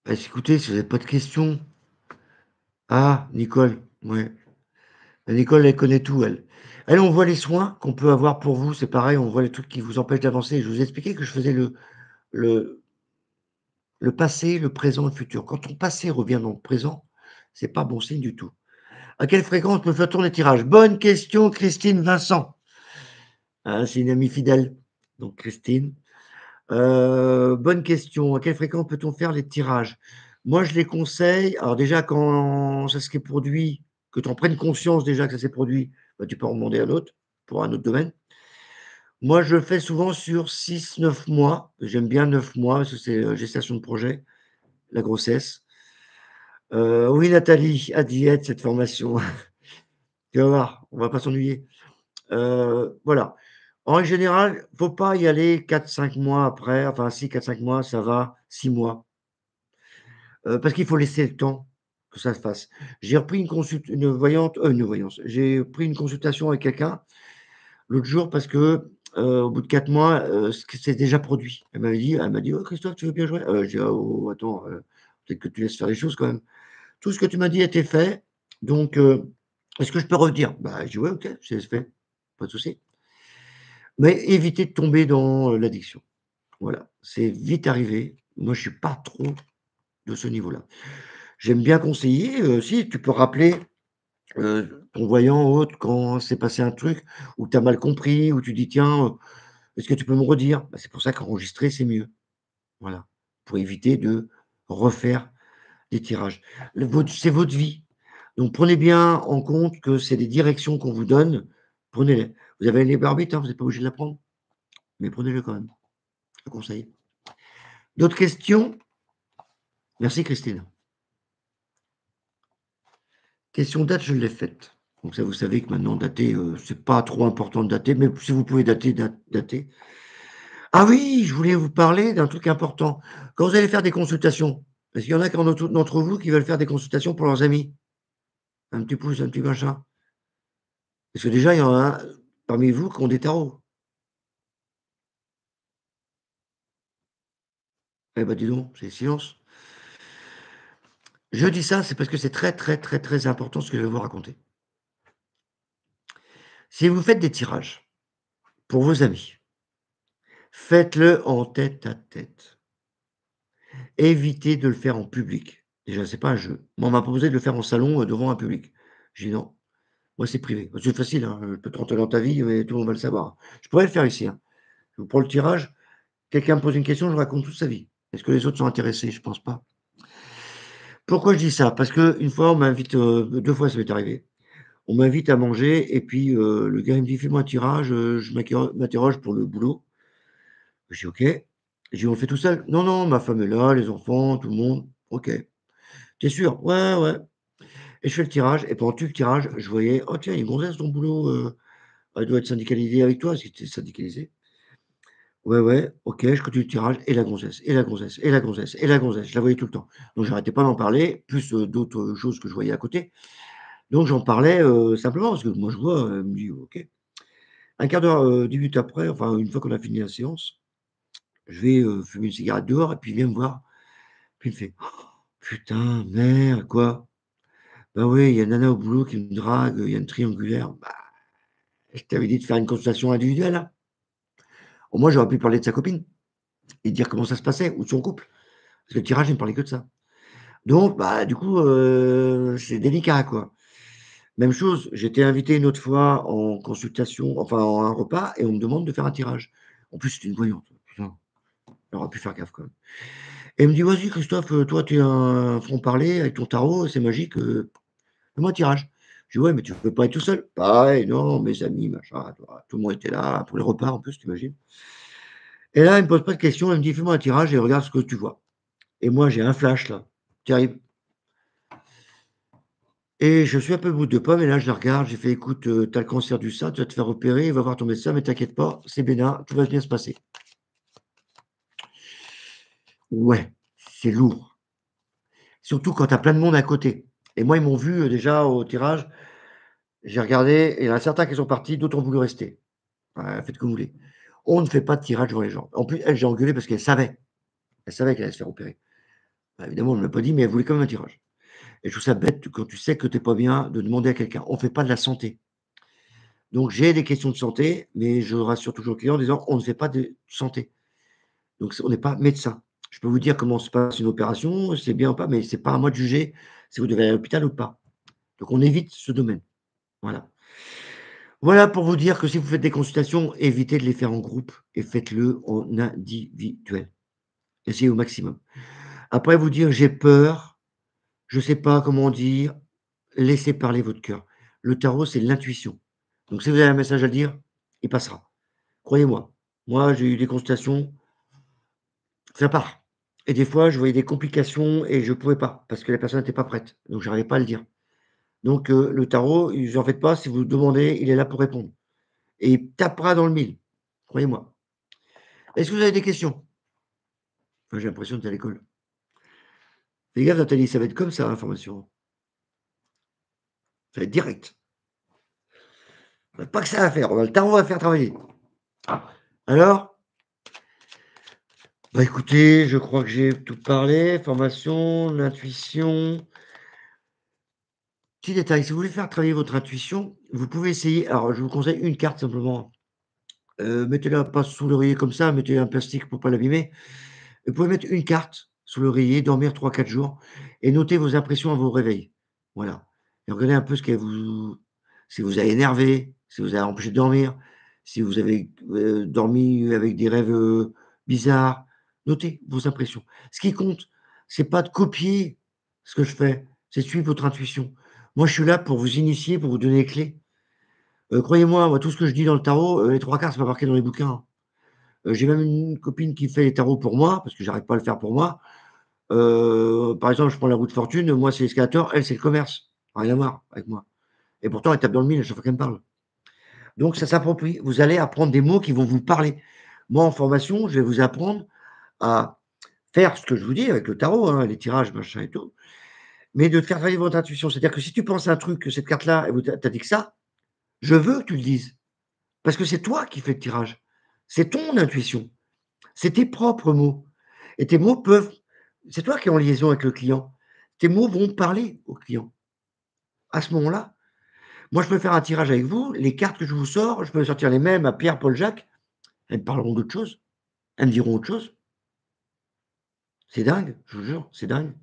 Bah, écoutez, si vous avez pas de questions. Ah, Nicole, ouais. Nicole, elle connaît tout, elle. Elle, on voit les soins qu'on peut avoir pour vous, c'est pareil, on voit les trucs qui vous empêchent d'avancer. Je vous ai expliqué que je faisais le le passé, le présent et le futur. Quand ton passé revient dans le présent, c'est pas bon signe du tout. À quelle fréquence peut faire tourner les tirages? Bonne question, Christine Vincent. Ah, c'est une amie fidèle, donc Christine. Bonne question. À quelle fréquence peut-on faire les tirages? Moi, je les conseille. Alors déjà, quand ça s'est produit, que tu en prennes conscience déjà que ça s'est produit, bah, tu peux en demander un autre pour un autre domaine. Moi, je le fais souvent sur 6, 9 mois. J'aime bien 9 mois parce que c'est gestation de projet, la grossesse. Oui, Nathalie, à diète, cette formation. Tu vas voir, on va pas s'ennuyer. Voilà. En général, faut pas y aller 4, 5 mois après. Enfin, si 4, 5 mois, ça va. 6 mois. Parce qu'il faut laisser le temps que ça se fasse. J'ai repris une voyance, j'ai pris une consultation avec quelqu'un l'autre jour parce que, au bout de 4 mois, ce qui s'est déjà produit. Elle m'a dit: «Oh Christophe, tu veux bien jouer?» J'ai dit: «Oh attends, peut-être que tu laisses faire les choses quand même. Tout ce que tu m'as dit a été fait, donc est-ce que je peux revenir?» Bah, j'ai dit: «Ouais, OK, c'est fait, pas de souci». Mais éviter de tomber dans, l'addiction. Voilà, c'est vite arrivé. Moi, je suis pas trop de ce niveau-là. J'aime bien conseiller, si tu peux rappeler, ton voyant ou autre quand s'est passé un truc où tu as mal compris, où tu dis: «Tiens, est-ce que tu peux me redire?» Bah, c'est pour ça qu'enregistrer, c'est mieux. Voilà, pour éviter de refaire des tirages. C'est votre vie, donc prenez bien en compte que c'est des directions qu'on vous donne, prenez-les. Vous avez un libre arbitre, hein, vous n'êtes pas obligé de la prendre, mais prenez-le quand même, je conseille. D'autres questions? Merci Christine. Question date, je l'ai faite. Donc ça, vous savez que maintenant dater, c'est pas trop important de dater, mais si vous pouvez dater, datez. Ah oui, je voulais vous parler d'un truc important. Quand vous allez faire des consultations, est-ce qu'il y en a d'entre vous qui veulent faire des consultations pour leurs amis? Un petit pouce, un petit machin. Parce que déjà, il y en a parmi vous qui ont des tarots. Eh ben, dis donc, c'est silence. Je dis ça, c'est parce que c'est très, très, très, très important ce que je vais vous raconter. Si vous faites des tirages pour vos amis, faites-le en tête à tête. évitez de le faire en public. Déjà, c'est pas un jeu. Moi, on m'a proposé de le faire en salon, devant un public. J'ai dit: «Non, moi, c'est privé». C'est facile, hein, je peux te rentrer dans ta vie, mais tout le monde va le savoir. Je pourrais le faire ici, hein. Pour le tirage, quelqu'un me pose une question, je raconte toute sa vie. Est-ce que les autres sont intéressés? Je pense pas. Pourquoi je dis ça? Parce qu'une fois, on m'invite, 2 fois ça m'est arrivé. On m'invite à manger et puis, le gars il me dit: «Fais-moi un tirage», je m'interroge pour le boulot. Je dis: «OK». Je dis: «On le fait tout seul?» «Non, non, ma femme est là, les enfants, tout le monde». «OK». «Tu es sûr?» «Ouais, ouais». Et je fais le tirage et pendant tout le tirage, je voyais: «Oh tiens, il y a une gonzesse dans le boulot, elle doit être syndicalisée avec toi», parce qu'il était syndicalisé. «Ouais, ouais, OK». Je continue le tirage et la gonzesse et la gonzesse et la gonzesse et la gonzesse, je la voyais tout le temps. Donc j'arrêtais pas d'en parler, plus, d'autres choses que je voyais à côté. Donc j'en parlais, simplement parce que moi je vois, elle me dit: «OK». Un quart d'heure, 10 minutes après, enfin une fois qu'on a fini la séance, je vais, fumer une cigarette dehors et puis il vient me voir, puis il me fait: «Putain, merde, quoi?» «Bah oui, il y a une nana au boulot qui me drague, il y a une triangulaire». «Bah, je t'avais dit de faire une consultation individuelle, hein». Au moins j'aurais pu parler de sa copine et dire comment ça se passait ou de son couple. Parce que le tirage, il me parlait que de ça. Donc bah, du coup, c'est délicat, quoi. Même chose, j'étais invité une autre fois en consultation, enfin en un repas et on me demande de faire un tirage. En plus, c'était une voyante. Putain, j'aurais pu faire gaffe quand même. Et elle me dit: «Vas-y Christophe, toi tu es un franc-parler avec ton tarot, c'est magique, fais-moi un tirage». Je dis: «Ouais, mais tu peux pas être tout seul». «Pareil, non, mes amis, machin, tu vois?» Tout le monde était là pour les repas en plus, tu imagines? Et là, elle me pose pas de questions, elle me dit: «Fais-moi un tirage et regarde ce que tu vois». Et moi, j'ai un flash là, terrible. Et je suis un peu bout de pomme et là, je la regarde, j'ai fait: «Écoute, tu as le cancer du sein, tu vas te faire opérer, va voir ton médecin, mais t'inquiète pas, c'est bénin, tout va bien se passer». Ouais, c'est lourd, surtout quand tu as plein de monde à côté. Et moi, ils m'ont vu, déjà au tirage, j'ai regardé et il y en a certains qui sont partis, d'autres ont voulu rester. Ouais, faites comme vous voulez. On ne fait pas de tirage devant les gens. En plus, elle, j'ai engueulé parce qu'elle savait. Elle savait qu'elle allait se faire opérer. Bah, évidemment, on ne me l'a pas dit, mais elle voulait quand même un tirage. Et je trouve ça bête quand tu sais que tu es pas bien de demander à quelqu'un. On fait pas de la santé. Donc j'ai des questions de santé, mais je rassure toujours le client en disant: «On ne fait pas de santé». Donc on n'est pas médecin. Je peux vous dire comment se passe une opération, c'est bien ou pas, mais c'est pas à moi de juger si vous devez aller à l'hôpital ou pas. Donc on évite ce domaine. Voilà. Voilà pour vous dire que si vous faites des consultations, évitez de les faire en groupe et faites-le en individuel. Essayez au maximum. Après vous dire: «J'ai peur, je sais pas comment dire», laissez parler votre cœur. Le tarot, c'est l'intuition. Donc si vous avez un message à dire, il passera. Croyez-moi. Moi, j'ai eu des consultations, ça part. Et des fois, je voyais des complications et je pouvais pas parce que la personne n'était pas prête. Donc j'arrivais pas à le dire. Donc le tarot, vous en faites pas, si vous le demandez, il est là pour répondre et il tapera dans le mille. Croyez-moi. Est-ce que vous avez des questions? Enfin, j'ai l'impression que tu es à l'école. Fais gaffe Nathalie, ça va être comme ça l'information. Ça va être direct. On a pas que ça à faire, on a le tarot à faire travailler. Ah. Alors? Bah, écoutez, je crois que j'ai tout parlé. Formation, l'intuition. Petit détail, si vous voulez faire travailler votre intuition, vous pouvez essayer, alors je vous conseille une carte simplement, mettez-la pas sous l'oreiller comme ça, mettez un plastique pour pas l'abîmer. Vous pouvez mettre une carte sous l'oreiller, dormir 3 4 jours et noter vos impressions à vos réveils. Voilà, et regardez un peu ce qu'elle vous, si vous a énervé, si vous a empêché de dormir, si vous avez, dormi avec des rêves, bizarres. Notez vos impressions. Ce qui compte, c'est pas de copier ce que je fais, c'est de suivre votre intuition. Moi, je suis là pour vous initier, pour vous donner les clés. Croyez-moi, moi, tout ce que je dis dans le tarot, les 3 quarts, c'est pas marqué dans les bouquins, hein. J'ai même une copine qui fait les tarots pour moi, parce que j'arrive pas à le faire pour moi. Par exemple, je prends la roue de fortune, moi, c'est l'escalator, elle, c'est le commerce. Rien à voir avec moi et pourtant, elle tape dans le mille à chaque fois qu'elle me parle. Donc ça s'approprie. Vous allez apprendre des mots qui vont vous parler. Moi, en formation, je vais vous apprendre à faire ce que je vous dis avec le tarot, hein, les tirages, machin et tout, mais de faire travailler votre intuition. C'est-à-dire que si tu penses à un truc, que cette carte-là, elle vous tu as dit que ça, je veux que tu le dises. Parce que c'est toi qui fais le tirage. C'est ton intuition. C'est tes propres mots et tes mots peuvent, c'est toi qui es en liaison avec le client. Tes mots vont parler au client. À ce moment-là, moi, je peux faire un tirage avec vous, les cartes que je vous sors, je peux sortir les mêmes à Pierre, Paul, Jacques, elles me parleront d'autre chose, elles me diront autre chose. C'est dingue, je vous jure, c'est dingue.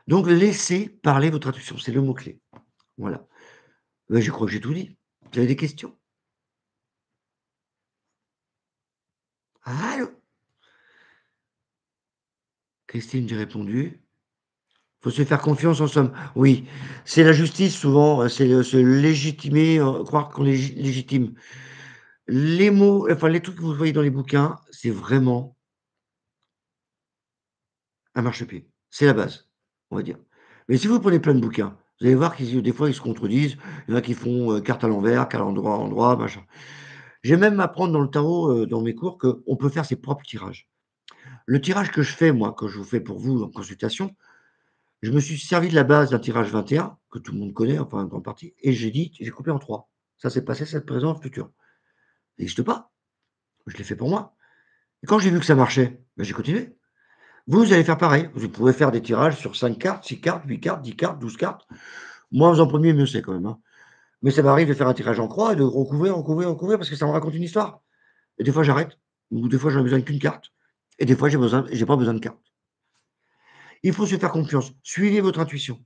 Donc laissez parler votre intuition, c'est le mot clé. Voilà. Bah, je crois que j'ai tout dit. Vous avez des questions? Allô? Christine, j'ai répondu. Faut se faire confiance en somme. Oui, c'est la justice souvent, c'est, se légitimer, croire qu'on est légitime. Les mots, enfin les trucs que vous voyez dans les bouquins, c'est vraiment un marchepied. C'est la base, on va dire. Mais si vous prenez plein de bouquins, vous allez voir qu'ils des fois, ils se contredisent. Il y en a qui font, carte à l'envers, carte à l'endroit, machin. J'ai même apprendre dans le tarot, dans mes cours, qu'on peut faire ses propres tirages. Le tirage que je fais, moi, que je vous fais pour vous en consultation, je me suis servi de la base d'un tirage 21 que tout le monde connaît, enfin en grande partie, et j'ai coupé en 3. Ça, c'est passé, c'est le présent, le futur. Ça n'existe pas. Je l'ai fait pour moi. Et quand j'ai vu que ça marchait, ben, j'ai continué. Vous allez faire pareil. Vous pouvez faire des tirages sur 5 cartes, 6 cartes, 8 cartes, 10 cartes, 12 cartes. Moins vous en prenez, mieux c'est quand même, hein. Mais ça m'arrive de faire un tirage en croix et de recouvrir, recouvrir, recouvrir parce que ça me raconte une histoire. Et des fois, j'arrête. Ou des fois, j'en ai besoin qu'une carte. Et des fois, j'ai pas besoin de carte. Il faut se faire confiance. Suivez votre intuition.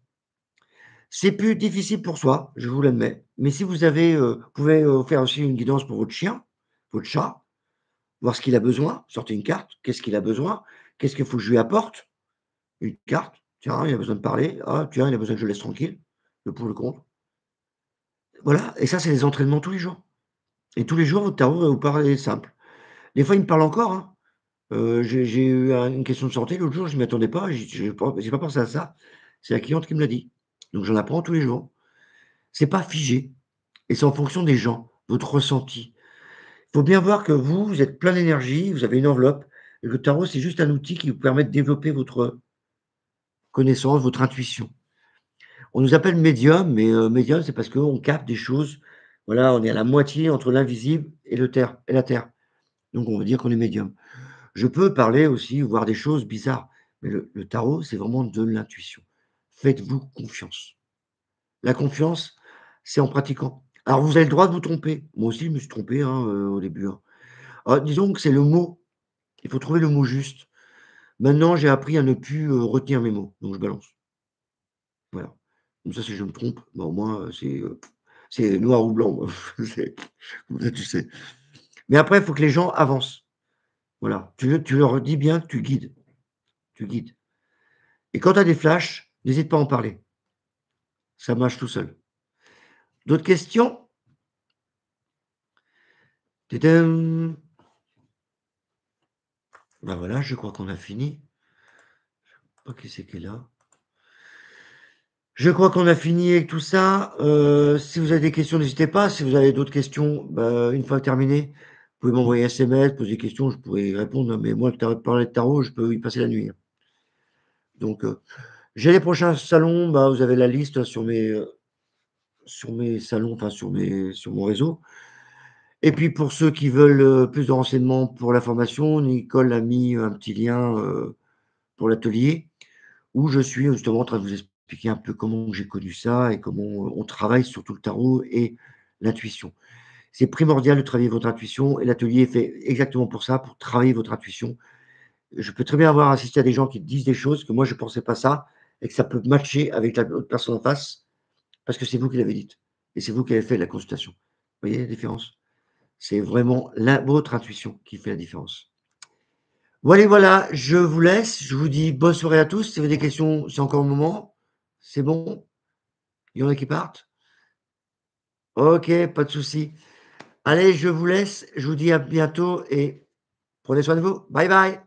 C'est plus difficile pour soi, je vous l'admets, mais si vous avez, vous pouvez, faire aussi une guidance pour votre chien, votre chat, voir ce qu'il a besoin. Sortez une carte, qu'est-ce qu'il a besoin? Qu'est-ce qu'il faut que je lui apporte? Une carte, tiens, il a besoin de parler. Ah tiens, il a besoin que je le laisse tranquille, le pour, le contre. Voilà, et ça, c'est des entraînements tous les jours, et tous les jours, votre tarot va vous parler simple. Des fois, il me parle encore, hein. J'ai eu une question de santé l'autre jour, je ne m'y attendais pas, j'ai pas pensé à ça. C'est la cliente qui me l'a dit. Donc j'en apprends tous les jours. C'est pas figé. Et c'est en fonction des gens, votre ressenti. Il faut bien voir que vous, vous êtes plein d'énergie, vous avez une enveloppe, et le tarot, c'est juste un outil qui vous permet de développer votre connaissance, votre intuition. On nous appelle médium, mais médium, c'est parce qu'on capte des choses. Voilà, on est à la moitié entre l'invisible et le terre et la terre. Donc on veut dire qu'on est médium. Je peux parler aussi, voir des choses bizarres, mais le tarot, c'est vraiment de l'intuition. Faites-vous confiance. La confiance, c'est en pratiquant. Alors vous avez le droit de vous tromper. Moi aussi, je me suis trompé, hein, au début, hein. Disons que c'est le mot. Il faut trouver le mot juste. Maintenant, j'ai appris à ne plus, retenir mes mots, donc je balance. Voilà. Comme ça, si je me trompe, bah, au moins, c'est noir ou blanc, moi. C'est comme ça, tu sais. Mais après, il faut que les gens avancent. Voilà. Tu leur dis bien que tu guides. Tu guides. Et quand tu as des flashs, n'hésite pas à en parler. Ça marche tout seul. D'autres questions? Tédém. Bah, voilà, je crois qu'on a fini. Je sais pas qui c'est qui est là. Je crois qu'on a fini avec tout ça. Si vous avez des questions, n'hésitez pas. Si vous avez d'autres questions, bah, une fois terminé, vous pouvez m'envoyer un SMS, poser des questions, je pourrai y répondre. Mais moi, le parler de tarot, je peux y passer la nuit, hein. Donc, j'ai les prochains salons, bah, vous avez la liste sur mes salons, enfin sur mon réseau. Et puis pour ceux qui veulent, plus de renseignements pour la formation, Nicole a mis un petit lien, pour l'atelier où je suis justement en train de vous expliquer un peu comment j'ai connu ça et comment on travaille sur tout le tarot et l'intuition. C'est primordial de travailler votre intuition et l'atelier est fait exactement pour ça, pour travailler votre intuition. Je peux très bien avoir assisté à des gens qui disent des choses que moi je ne pensais pas ça et que ça peut matcher avec la l'autre personne en face parce que c'est vous qui l'avez dite et c'est vous qui avez fait la consultation. Vous voyez la différence? C'est vraiment votre intuition qui fait la différence. Voilà, voilà, je vous laisse. Je vous dis bonne soirée à tous. Si vous avez des questions, c'est encore le moment. C'est bon? Il y en a qui partent? OK, pas de souci. Allez, je vous laisse. Je vous dis à bientôt et prenez soin de vous. Bye bye.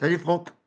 Salut Franck.